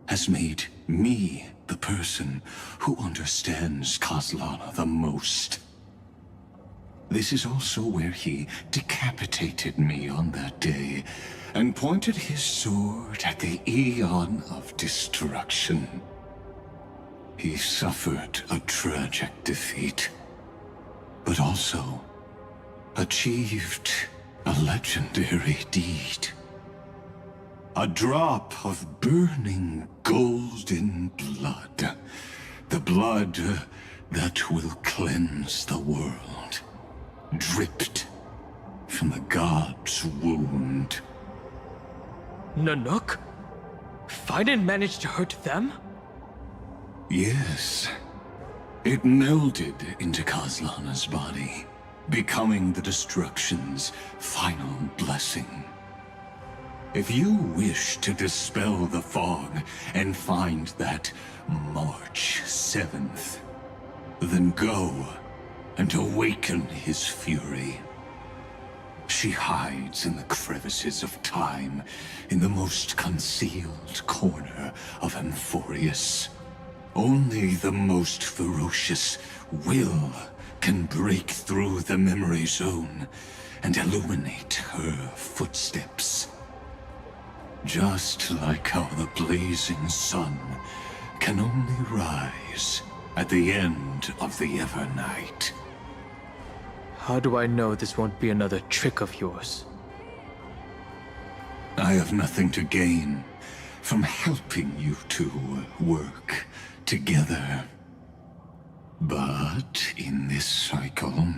has made me the person who understands Kaslana the most. This is also where he decapitated me on that day and pointed his sword at the Eon of Destruction. He suffered a tragic defeat, but also achieved a legendary deed. A drop of burning golden blood. The blood that will cleanse the world. Dripped from the god's wound. Nanook? Finan managed to hurt them? Yes. It melded into Kaslana's body, becoming the Destruction's final blessing. If you wish to dispel the fog and find that March 7th, then go and awaken his fury. She hides in the crevices of time, in the most concealed corner of Amphorius. Only the most ferocious will can break through the memory zone and illuminate her footsteps. Just like how the blazing sun can only rise at the end of the Evernight. How do I know this won't be another trick of yours? I have nothing to gain from helping you two work together. But in this cycle,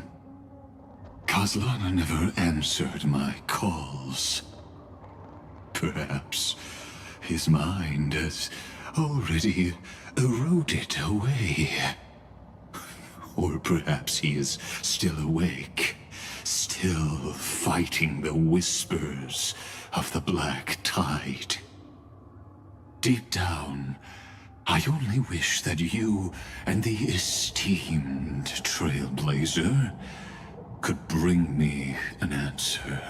Kaslana never answered my calls. Perhaps his mind has already eroded away. Or perhaps he is still awake, still fighting the whispers of the Black Tide. Deep down, I only wish that you and the esteemed Trailblazer could bring me an answer.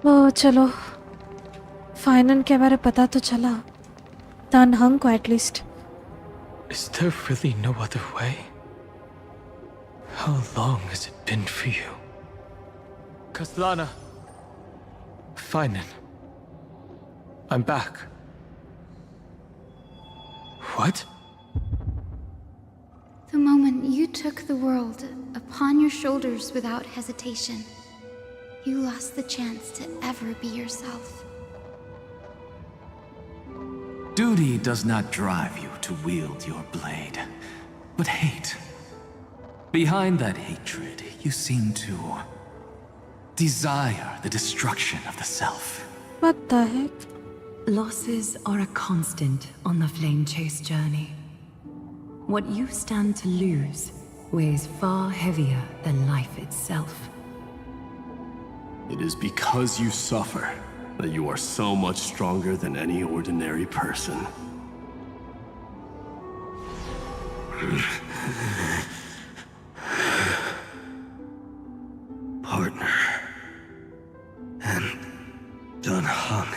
ओ चलो फाइनन के बारे पता तो चला तानहंग को at least Is there really no other way? How long has it been for you? Kaslana. Finan. I'm back. What? The moment you took the world upon your shoulders without hesitation, you lost the chance to ever be yourself. Duty does not drive you to wield your blade, but hate. Behind that hatred, you seem to desire the destruction of the self. What the heck? Losses are a constant on the flame chase journey. What you stand to lose weighs far heavier than life itself. It is because you suffer that you are so much stronger than any ordinary person. Partner. And Dunhung.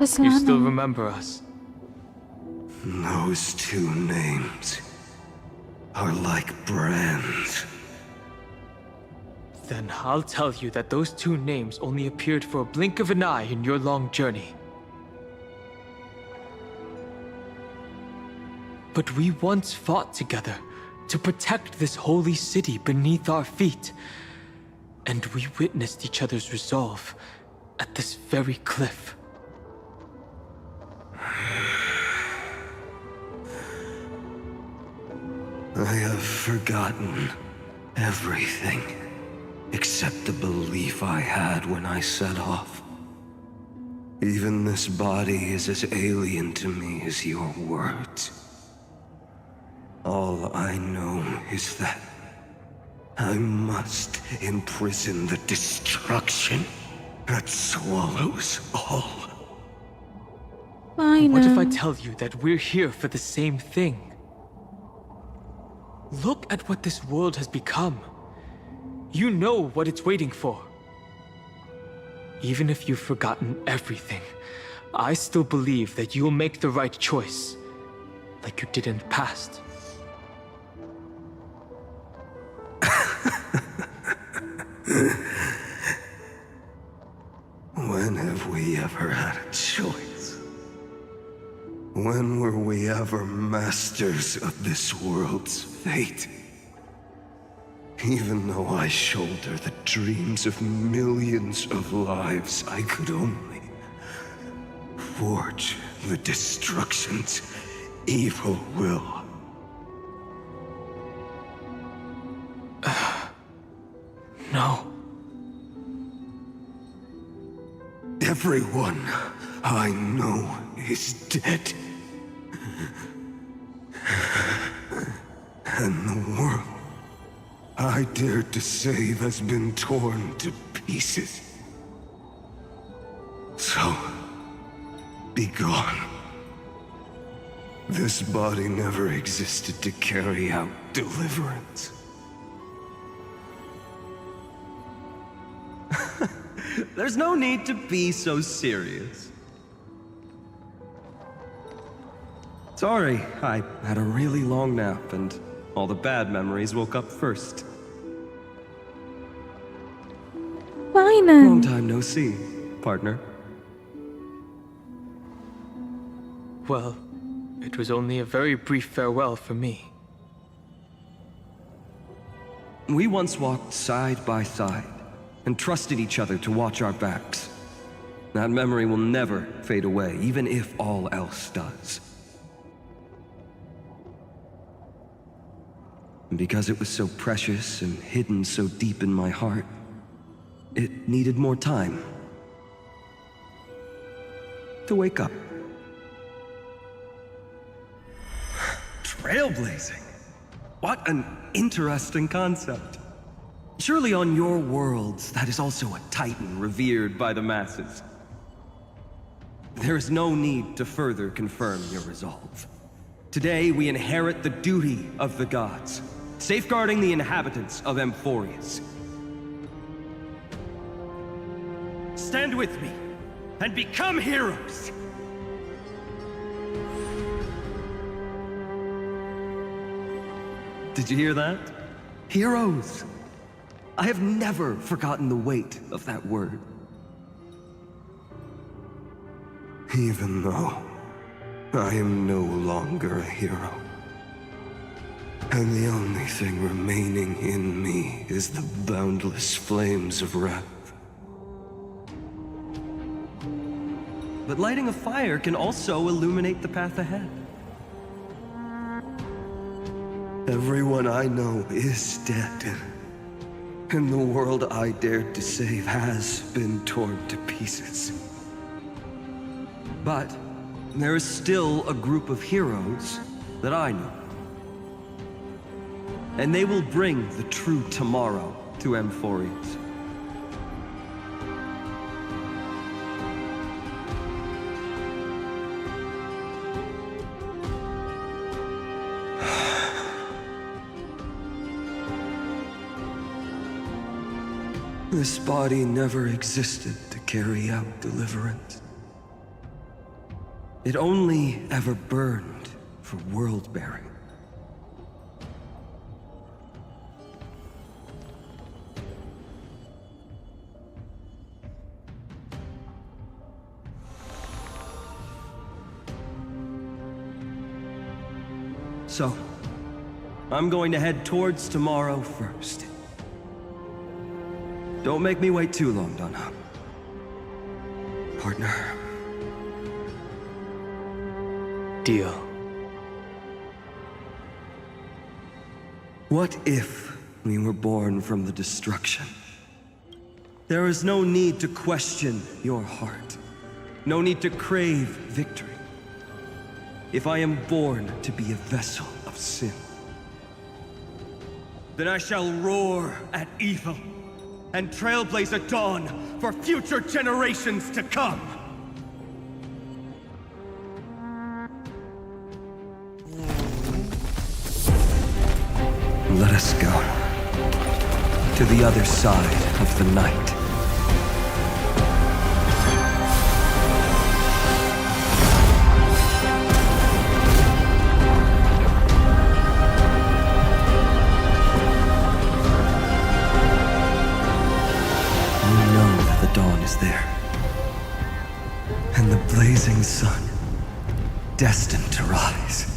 You still remember us? Those two names are like brands. Then I'll tell you that those two names only appeared for a blink of an eye in your long journey. But we once fought together to protect this holy city beneath our feet. And we witnessed each other's resolve at this very cliff. I have forgotten everything. Except the belief I had when I set off. Even this body is as alien to me as your words. All I know is that I must imprison the destruction that swallows all. Fine. What if I tell you that we're here for the same thing? Look at what this world has become. You know what it's waiting for. Even if you've forgotten everything, I still believe that you'll make the right choice, like you did in the past. When have we ever had a choice? When were we ever masters of this world's fate? Even though I shoulder the dreams of millions of lives, I could only forge the destruction's evil will. No. Everyone I know is dead. And the world I dared to save has been torn to pieces. So, be gone. This body never existed to carry out deliverance. There's no need to be so serious. Sorry, I had a really long nap and all the bad memories woke up first. Fine. Long time no see, partner. Well, it was only a very brief farewell for me. We once walked side by side and trusted each other to watch our backs. That memory will never fade away, even if all else does. And because it was so precious and hidden so deep in my heart, it needed more time to wake up. Trailblazing. What an interesting concept. Surely on your worlds, that is also a titan revered by the masses. There is no need to further confirm your resolve. Today, we inherit the duty of the gods, safeguarding the inhabitants of Amphorius. Stand with me, and become heroes! Did you hear that? Heroes! I have never forgotten the weight of that word. Even though I am no longer a hero, and the only thing remaining in me is the boundless flames of wrath. But lighting a fire can also illuminate the path ahead. Everyone I know is dead, and the world I dared to save has been torn to pieces. But there is still a group of heroes that I know. And they will bring the true tomorrow to Amphorius. This body never existed to carry out deliverance. It only ever burned for world-bearing. So, I'm going to head towards tomorrow first. Don't make me wait too long, Donna. Partner. Deal. What if we were born from the destruction? There is no need to question your heart. No need to crave victory. If I am born to be a vessel of sin, then I shall roar at evil and trailblaze a dawn for future generations to come. Let us go to the other side of the night. Dawn is there, and the blazing sun, destined to rise.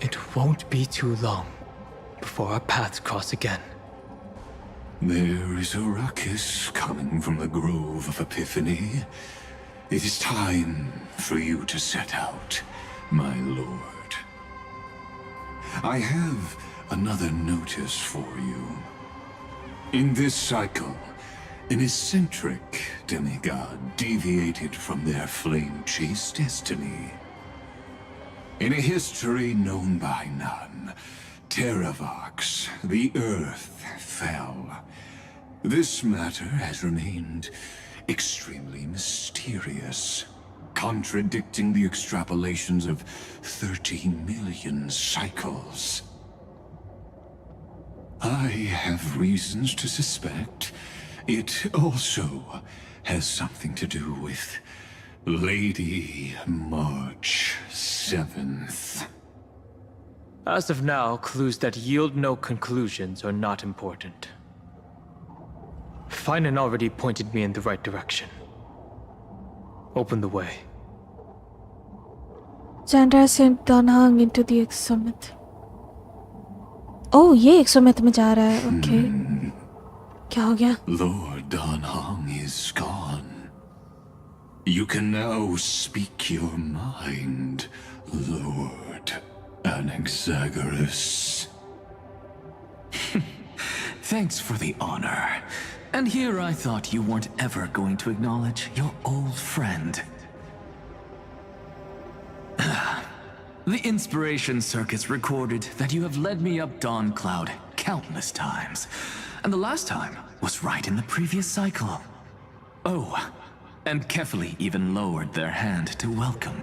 It won't be too long before our paths cross again. There is a ruckus coming from the Grove of Epiphany. It is time for you to set out, my lord. I have another notice for you. In this cycle, an eccentric demigod deviated from their flame-chased destiny. In a history known by none, Terravox, the Earth, fell. This matter has remained extremely mysterious, contradicting the extrapolations of 13 million cycles. I have reasons to suspect it also has something to do with Lady March 7th. As of now, clues that yield no conclusions are not important. Finan already pointed me in the right direction. Open the way. Xandra sent Danhang into the Exometh. Oh, ये Exometh में जा रहा है. Okay. क्या हो गया? Lord Danhang is gone. You can now speak your mind, Lord Anaxagoras. Thanks for the honor. And here I thought you weren't ever going to acknowledge your old friend. The Inspiration Circus recorded that you have led me up Dawn Cloud countless times. And the last time was right in the previous cycle. Oh, and Kefali even lowered their hand to welcome.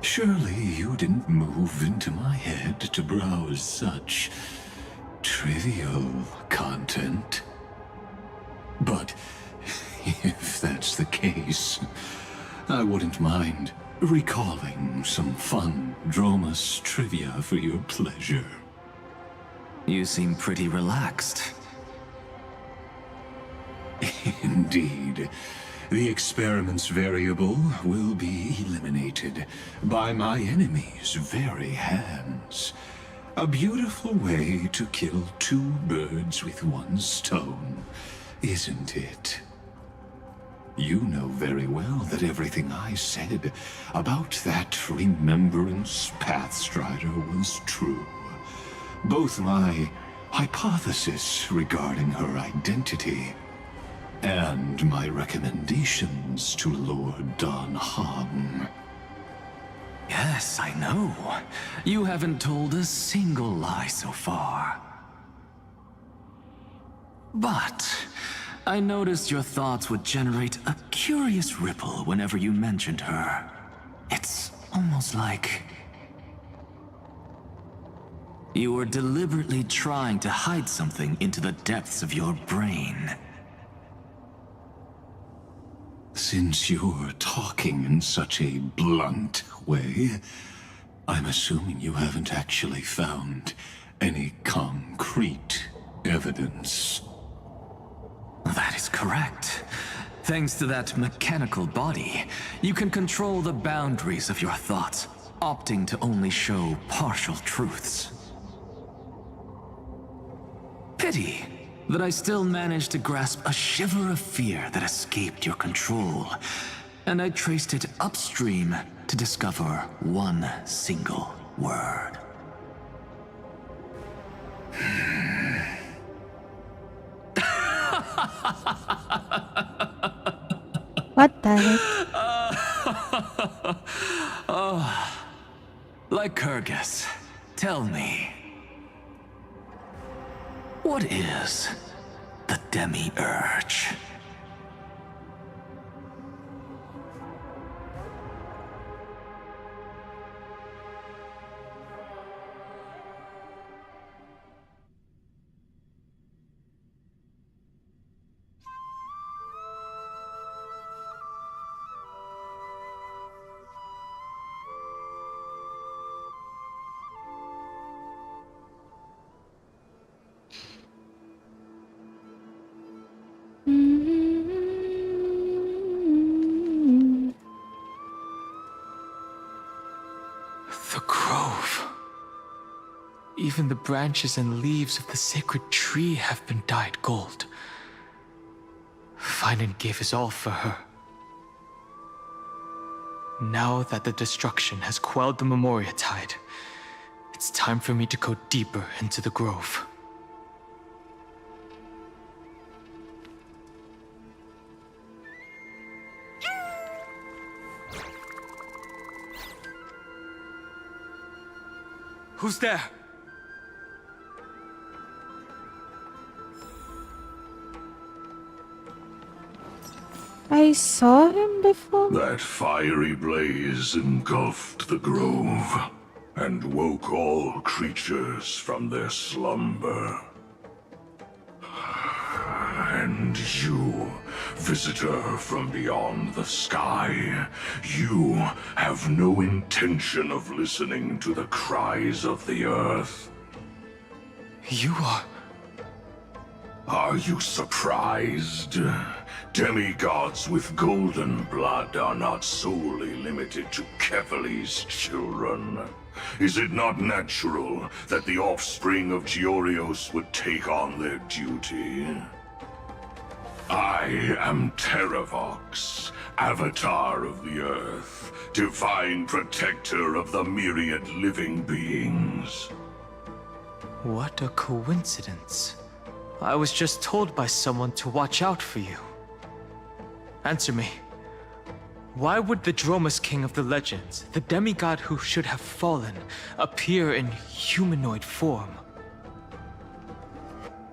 Surely you didn't move into my head to browse such trivial content. But if that's the case, I wouldn't mind recalling some fun Dromus trivia for your pleasure. You seem pretty relaxed. Indeed. The experiment's variable will be eliminated by my enemy's very hands. A beautiful way to kill two birds with one stone, isn't it? You know very well that everything I said about that Remembrance Pathstrider was true. Both my hypothesis regarding her identity and my recommendations to Lord Danhang. Yes, I know. You haven't told a single lie so far. But I noticed your thoughts would generate a curious ripple whenever you mentioned her. It's almost like you were deliberately trying to hide something into the depths of your brain. Since you're talking in such a blunt way, I'm assuming you haven't actually found any concrete evidence. That is correct. Thanks to that mechanical body, you can control the boundaries of your thoughts, opting to only show partial truths. Pity that I still managed to grasp a shiver of fear that escaped your control, and I traced it upstream to discover one single word. What the heck? Oh, Lycurgus, tell me, what is the Demi-Urge? The grove. Even the branches and leaves of the sacred tree have been dyed gold. Finan gave his all for her. Now that the destruction has quelled the Memoria tide, it's time for me to go deeper into the grove. Who's there? I saw him before. That fiery blaze engulfed the grove and woke all creatures from their slumber. And you, visitor from beyond the sky, you have no intention of listening to the cries of the earth. You are... Are you surprised? Demigods with golden blood are not solely limited to Kefali's children. Is it not natural that the offspring of Georios would take on their duty? I am Terravox, Avatar of the Earth, divine protector of the myriad living beings. What a coincidence. I was just told by someone to watch out for you. Answer me. Why would the Dromus King of the legends, the demigod who should have fallen, appear in humanoid form?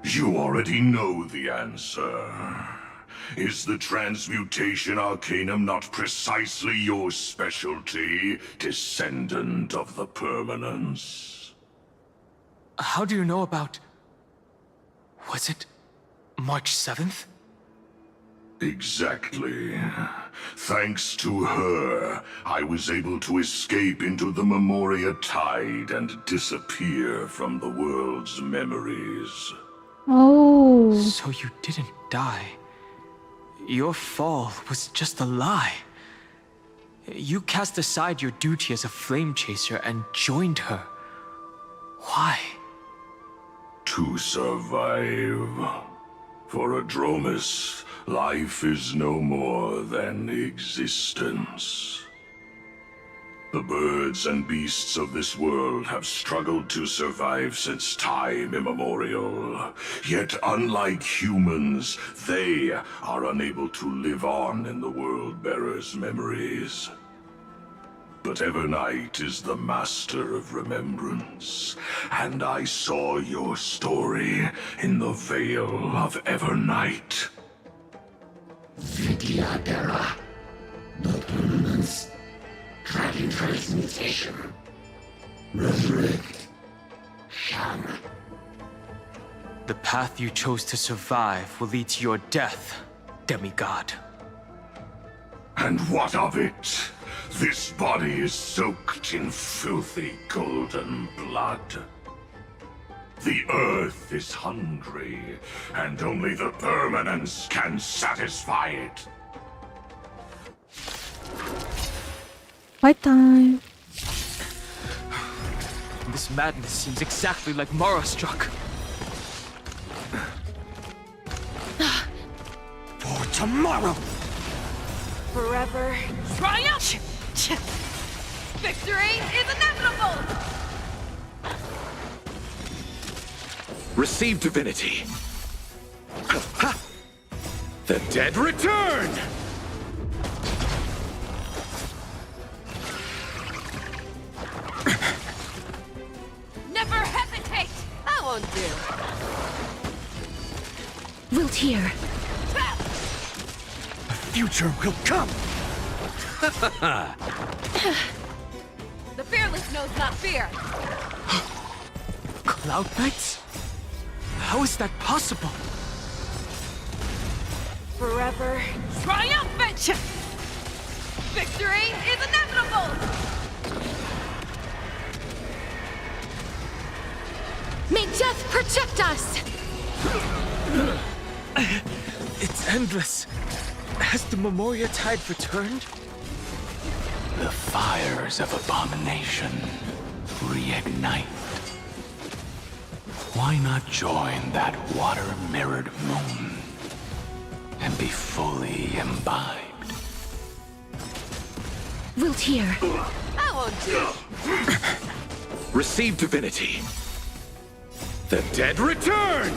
You already know the answer. Is the transmutation arcanum not precisely your specialty, descendant of the permanence? How do you know about... Was it March 7th? Exactly. Thanks to her, I was able to escape into the Memoria tide and disappear from the world's memories. Oh. So you didn't die. Your fall was just a lie. You cast aside your duty as a flame chaser and joined her. Why? To survive. For a Dromus, life is no more than existence. The birds and beasts of this world have struggled to survive since time immemorial. Yet unlike humans, they are unable to live on in the World-Bearer's memories. But Evernight is the master of remembrance, and I saw your story in the Veil of Evernight. Vidyadhara. The permanence. Dragon transmutation. Resurrect. Shun. The path you chose to survive will lead to your death, demigod. And what of it? This body is soaked in filthy golden blood. The earth is hungry, and only the permanence can satisfy it. Fight time. This madness seems exactly like Mara struck. For tomorrow! Forever triumph! Victory is inevitable! Receive divinity. The dead return! here. The future will come! The fearless knows not fear. Cloud Knights? How is that possible? Forever triumphant! Victory is inevitable! May death protect us! It's endless. Has the Memoria Tide returned? The fires of abomination reignite. Why not join that water-mirrored moon and be fully imbibed? Wilt hear. I won't do. Receive divinity. The dead return!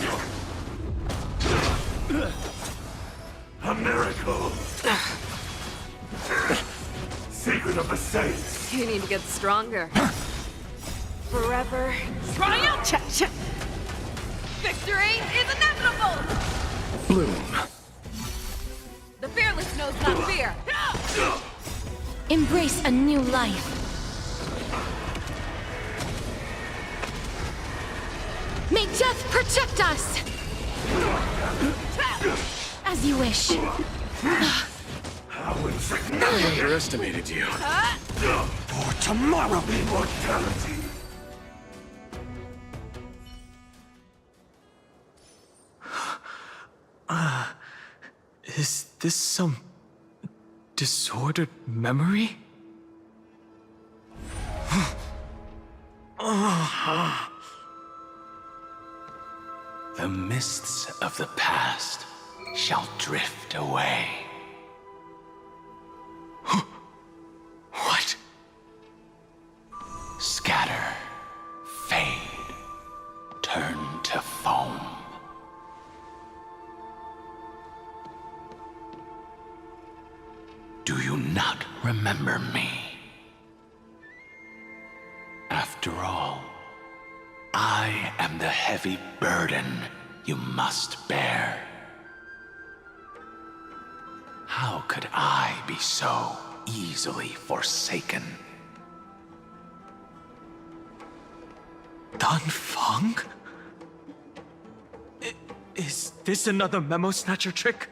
A miracle! Secret of the Saints! You need to get stronger. Forever triumphant! Victory is inevitable! Bloom. The fearless knows not fear. Embrace a new life. May death protect us! As you wish. How I underestimated you. For tomorrow! Immortality! Is this some disordered memory? The mists of the past shall drift away. What? Scatter, fade, turn to foam. Do you not remember me? After all, I am the heavy burden you must bear. How could I be so easily forsaken? Dan Feng? Is this another memo snatcher trick?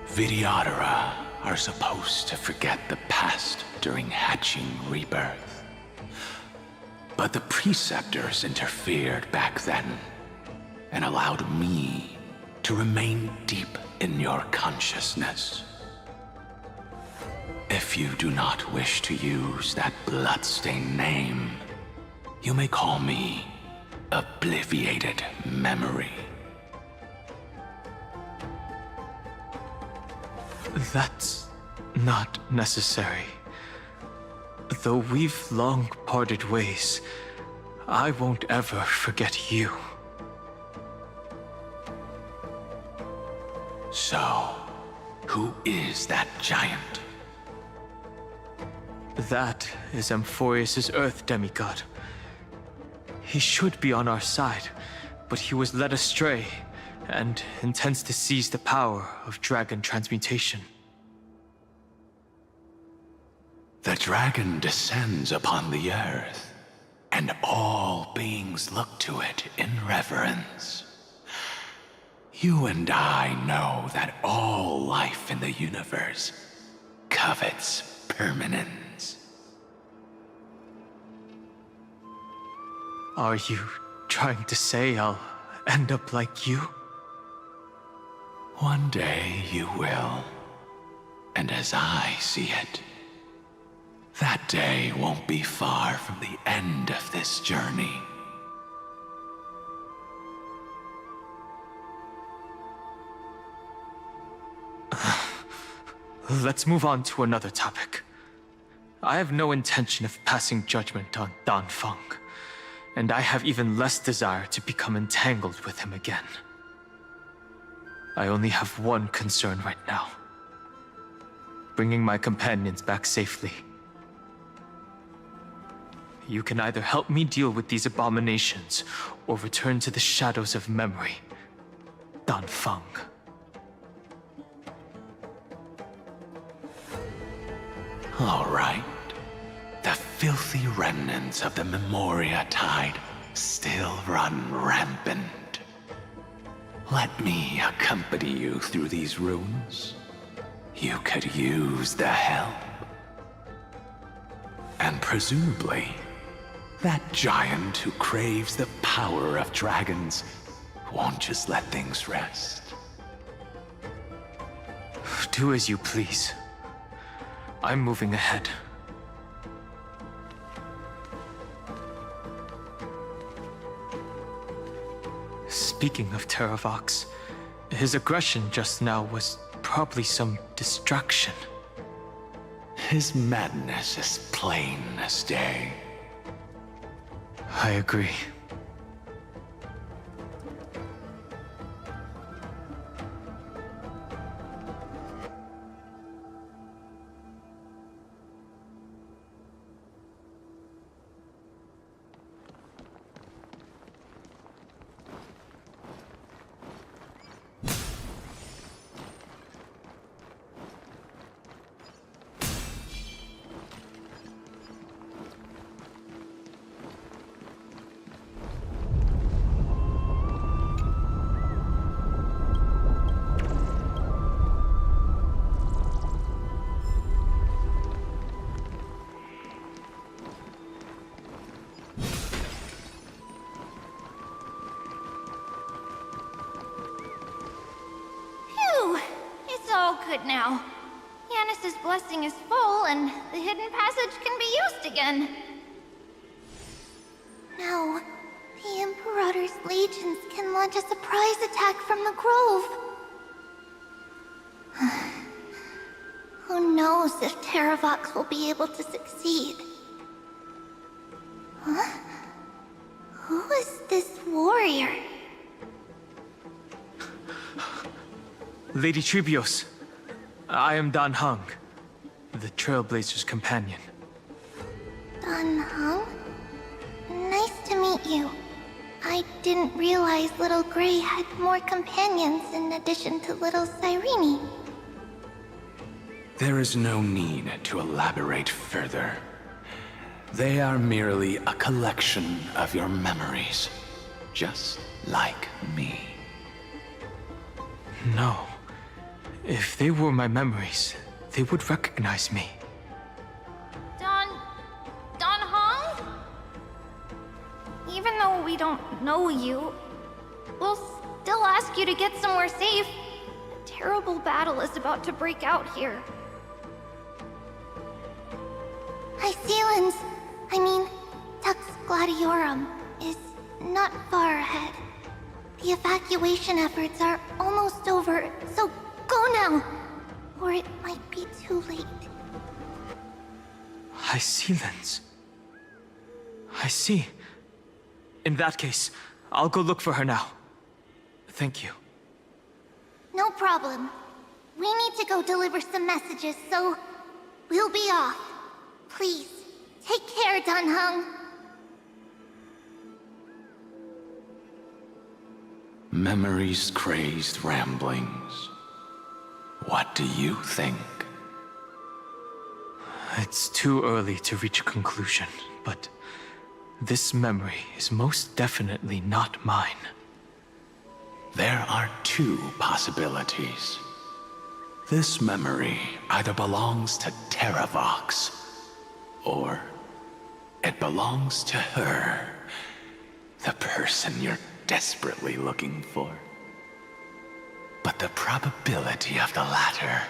Vidyadhara are supposed to forget the past during hatching rebirth. But the preceptors interfered back then and allowed me to remain deep in your consciousness. If you do not wish to use that bloodstained name, you may call me Obliviated Memory. That's not necessary. Though we've long parted ways, I won't ever forget you. So, who is that giant? That is Amphorius' Earth demigod. He should be on our side, but he was led astray and intends to seize the power of dragon transmutation. The dragon descends upon the earth, and all beings look to it in reverence. You and I know that all life in the universe covets permanence. Are you trying to say I'll end up like you? One day you will. And as I see it, that day won't be far from the end of this journey. Let's move on to another topic. I have no intention of passing judgment on Dan Feng, and I have even less desire to become entangled with him again. I only have one concern right now: bringing my companions back safely. You can either help me deal with these abominations, or return to the shadows of memory. Dan Feng. All right. The filthy remnants of the Memoria Tide still run rampant. Let me accompany you through these ruins. You could use the help. And presumably, that giant who craves the power of dragons won't just let things rest. Do as you please. I'm moving ahead. Speaking of Terravox, his aggression just now was probably some distraction. His madness is plain as day. I agree. Good now. Yanis's blessing is full, and the hidden passage can be used again. No, the Imperator's legions can launch a surprise attack from the grove. Who knows if Terravox will be able to succeed? Huh? Who is this warrior? Lady Trebios. I am Dan Heng, the Trailblazer's companion. Dan Heng? Nice to meet you. I didn't realize Little Gray had more companions in addition to Little Cyrene. There is no need to elaborate further. They are merely a collection of your memories, just like me. No. If they were my memories, they would recognize me. Dan Heng? Even though we don't know you, we'll still ask you to get somewhere safe. A terrible battle is about to break out here. Iceland's, Tux Gladiorum, is not far ahead. The evacuation efforts are almost over, so go now, or it might be too late. Iceland's. I see. In that case, I'll go look for her now. Thank you. No problem. We need to go deliver some messages, so we'll be off. Please, take care, Dan Heng. Memories crazed ramblings. What do you think? It's too early to reach a conclusion, but this memory is most definitely not mine. There are two possibilities. This memory either belongs to Terravox, or it belongs to her, the person you're desperately looking for. But the probability of the latter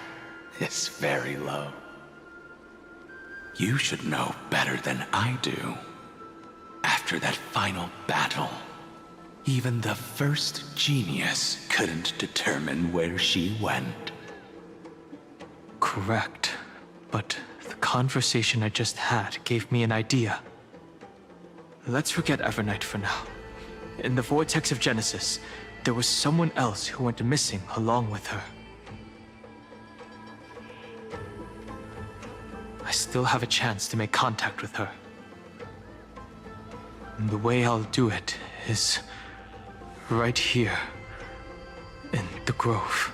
is very low. You should know better than I do. After that final battle, even the first genius couldn't determine where she went. Correct. But the conversation I just had gave me an idea. Let's forget Evernight for now. In the Vortex of Genesis, there was someone else who went missing along with her. I still have a chance to make contact with her. And the way I'll do it is right here in the grove.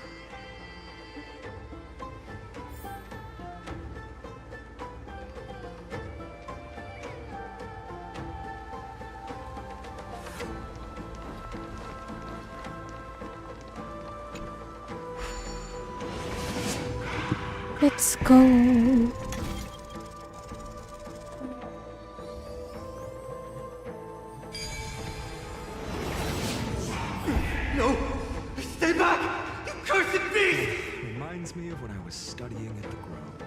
Let's go. No! Stay back! You cursed beast! Reminds me of when I was studying at the Grove.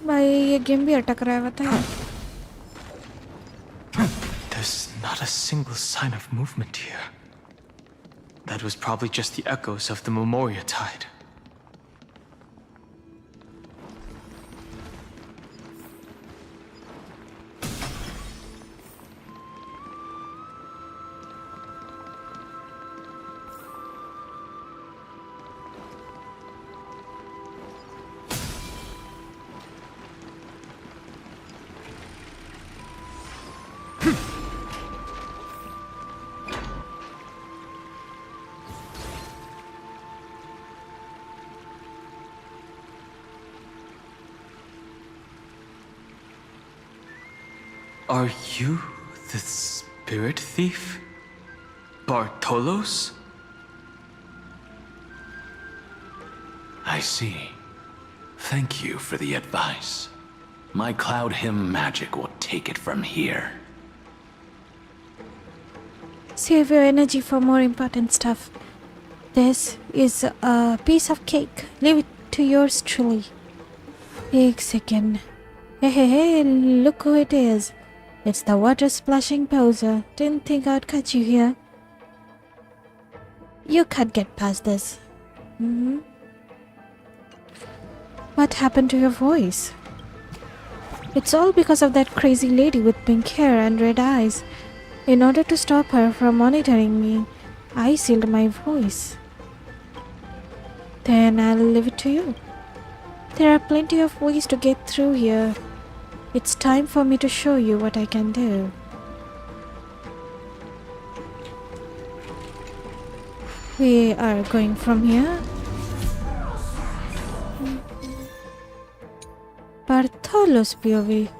भाई ये game भी अटक रहा है पता है There's not a single sign of movement here. That was probably just the echoes of the Memoria tide. Are you the spirit thief? Bartolos? I see. Thank you for the advice. My cloud hymn magic will take it from here. Save your energy for more important stuff. This is a piece of cake. Leave it to yours truly. एक second. Hey, look who it is. It's the water splashing poser. Didn't think I'd catch you here. You can't get past this. What happened to your voice? It's all because of that crazy lady with pink hair and red eyes. In order to stop her from monitoring me, I sealed my voice. Then I'll leave it to you. There are plenty of ways to get through here. It's time for me to show you what I can do. We are going from here. Bartolos POV.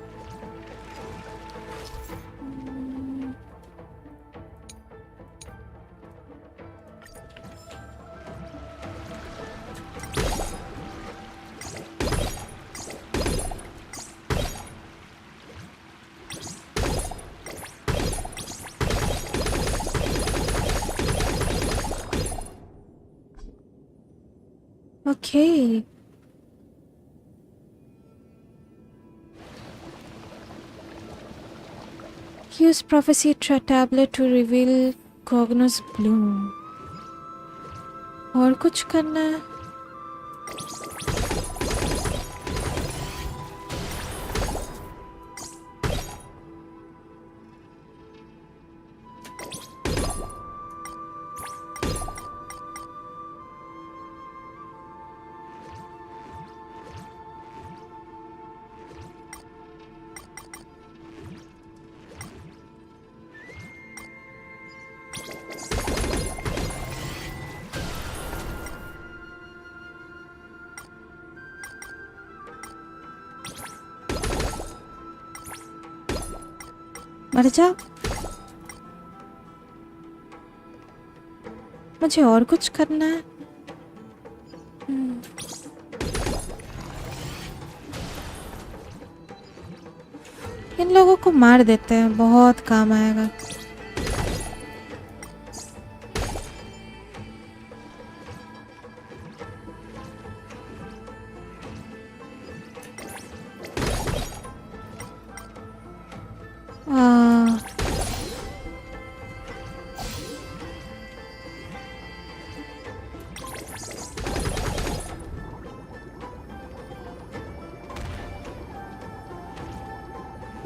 Okay. Use prophecy tablet to reveal Cognos bloom. और कुछ करना है? मर जा मुझे और कुछ करना है इन लोगों को मार देते हैं बहुत काम आएगा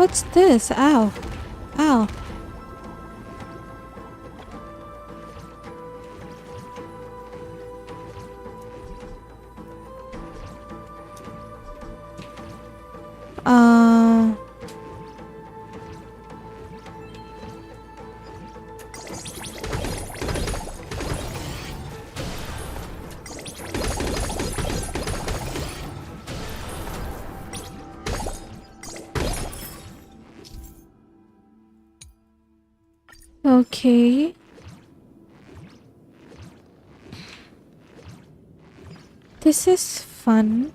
What's this? Ow. Ow. Okay. This is fun.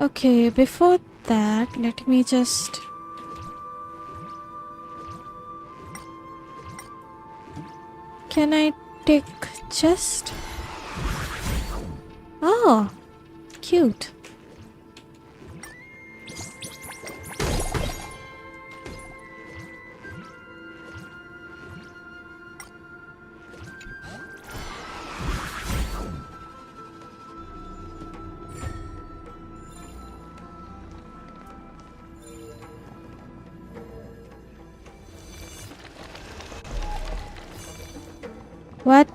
Okay, before that, let me just... Can I take chest? Oh, cute. What?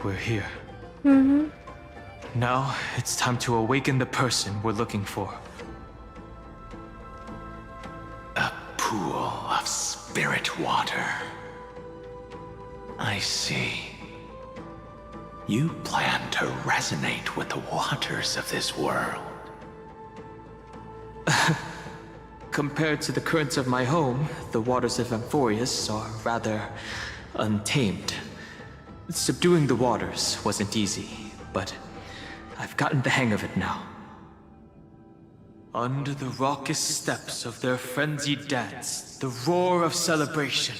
We're here. Mm-hmm. Now, it's time to awaken the person we're looking for. A pool of spirit water. I see. You plan to resonate with the waters of this world. Compared to the currents of my home, the waters of Amphorius are rather untamed. Subduing the waters wasn't easy, but I've gotten the hang of it now. Under the raucous steps of their frenzied dance, the roar of celebration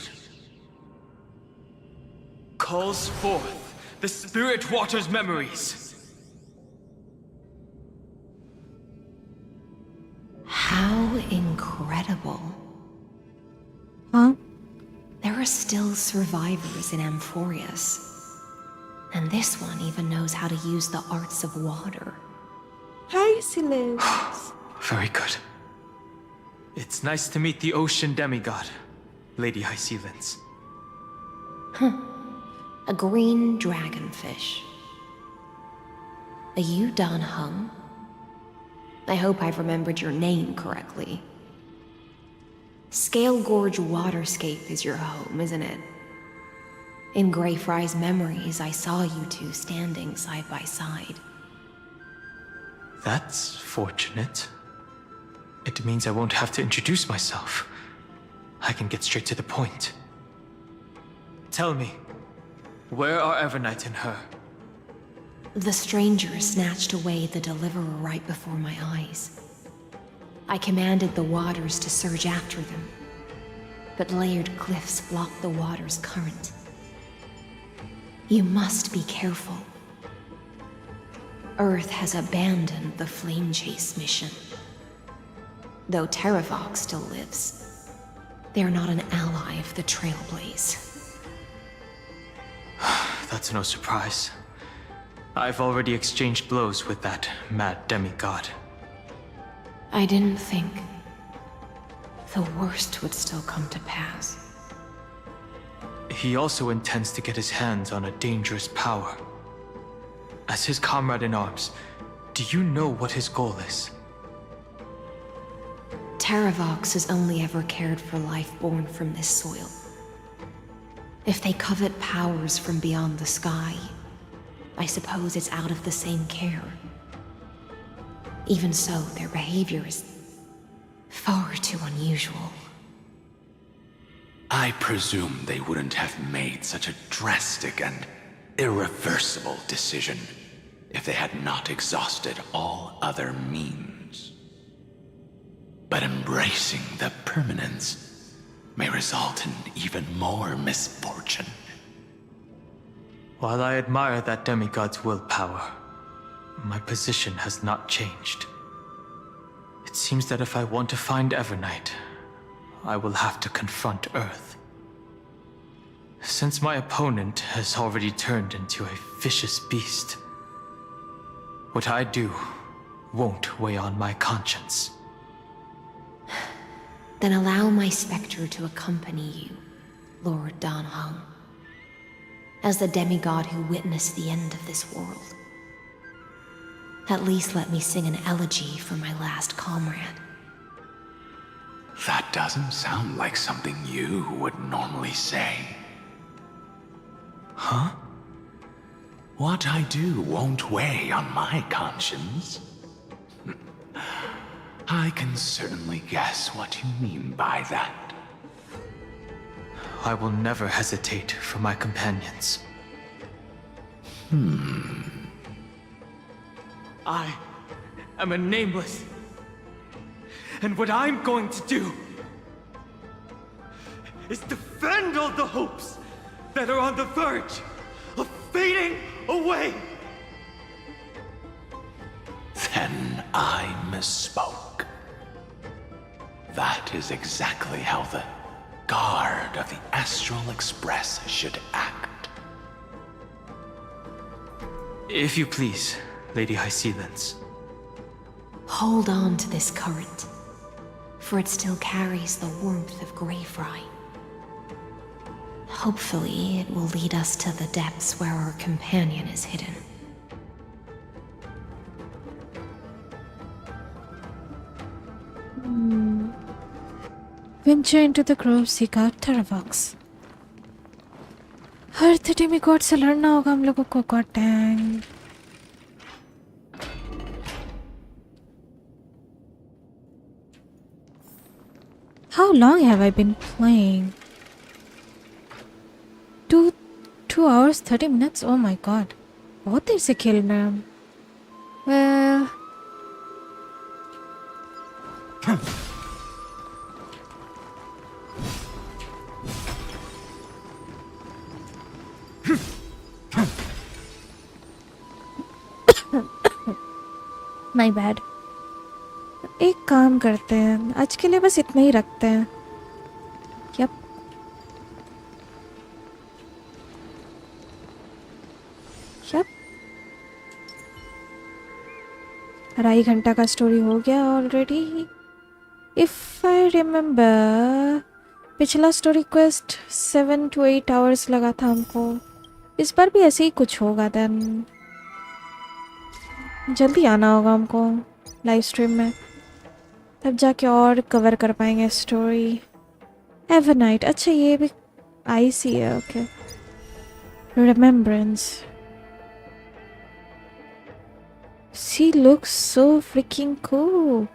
calls forth the spirit water's memories. How incredible. Huh? There are still survivors in Amphorius. And this one even knows how to use the arts of water. Hi, Silence. Very good. It's nice to meet the ocean demigod, Lady Hycelens. A green dragonfish. Are you Dan Hung? I hope I've remembered your name correctly. Scale Gorge Waterscape is your home, isn't it? In Greyfry's memories, I saw you two standing side by side. That's fortunate. It means I won't have to introduce myself. I can get straight to the point. Tell me, where are Evernight and her? The stranger snatched away the deliverer right before my eyes. I commanded the waters to surge after them, but layered cliffs blocked the water's current. You must be careful. Earth has abandoned the Flame Chase mission. Though Terravox still lives, they're not an ally of the Trailblaze. That's no surprise. I've already exchanged blows with that mad demigod. I didn't think the worst would still come to pass. He also intends to get his hands on a dangerous power. As his comrade in arms, do you know what his goal is? Terravox has only ever cared for life born from this soil. If they covet powers from beyond the sky, I suppose it's out of the same care. Even so, their behavior is far too unusual. I presume they wouldn't have made such a drastic and irreversible decision if they had not exhausted all other means. But embracing the permanence may result in even more misfortune. While I admire that demigod's willpower, my position has not changed. seems that if I want to find Evernight, I will have to confront Earth. Since my opponent has already turned into a vicious beast, what I do won't weigh on my conscience. Then allow my specter to accompany you, Lord Dan Heng, as the demigod who witnessed the end of this world. At least let me sing an elegy for my last comrade. That doesn't sound like something you would normally say. Huh? What I do won't weigh on my conscience. I can certainly guess what you mean by that. I will never hesitate for my companions. I am a nameless. And what I'm going to do is defend all the hopes that are on the verge of fading away. Then I misspoke. That is exactly how the Guard of the Astral Express should act. If you please, Lady Hysealence. Hold on to this current, for it still carries the warmth of Graveright. Hopefully, it will lead us to the depths where our companion is hidden. Venture into the grove, seek out Terravox. Her demigod से लड़ना होगा हम लोगों को. God dang. How long have I been playing? 2 hours 30 minutes. Oh my god. बहुत देर से खेल रहे हैं हम. Well. My bad. एक काम करते हैं, आज के लिए बस इतना ही रखते हैं. यप. यप. 2.5 घंटा का स्टोरी हो गया ऑलरेडी. इफ आई रिमेम्बर पिछला स्टोरी क्वेस्ट 7 to 8 hours लगा था हमको. इस बार भी ऐसे ही कुछ होगा. देन जल्दी आना होगा हमको लाइव स्ट्रीम में, तब जाके और कवर कर पाएंगे स्टोरी. एवरनाइट. अच्छा ये भी आईसी है. ओके. रिमेम्बरेंस. सी लुक्स सो फ्रिकिंग कूल.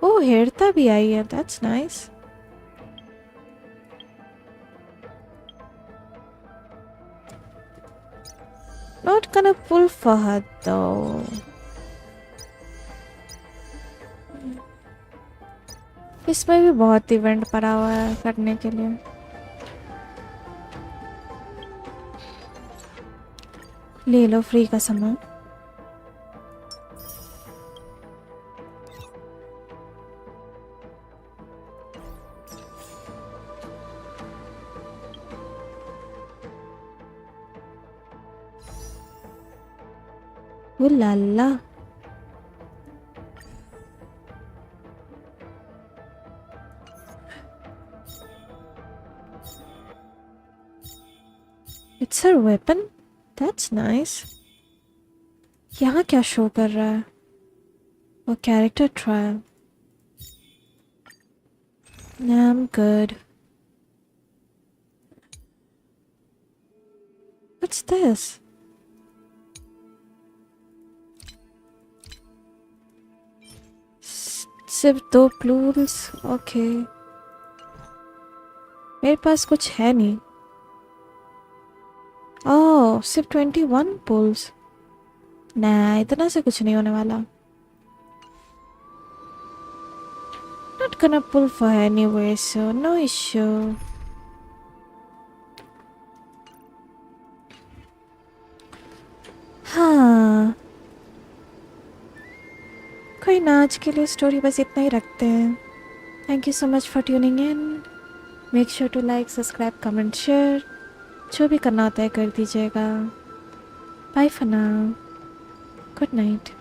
ओह हेरता भी आई है. That's nice. Not gonna pull Fahad though. इसमें भी बहुत इवेंट पड़ा हुआ है करने के लिए. ले लो फ्री का सामान. Ooh la la. It's her weapon? That's nice. यहाँ क्या शो कर रहा है? वो character trial. Nah, I'm good. What's this? सिर्फ 2 प्लूल्स. ओके. मेरे पास कुछ है नहीं. ओह सिर्फ 21 पुल्स. ना इतना से कुछ नहीं होने वाला. Not gonna pull for her anyway, so no issue. हाँ कोई ना, आज के लिए स्टोरी बस इतना ही रखते हैं. Thank you so much for tuning in. Make sure to like, subscribe, comment, share. जो भी करना होता है कर दीजिएगा. Bye for now. Good night.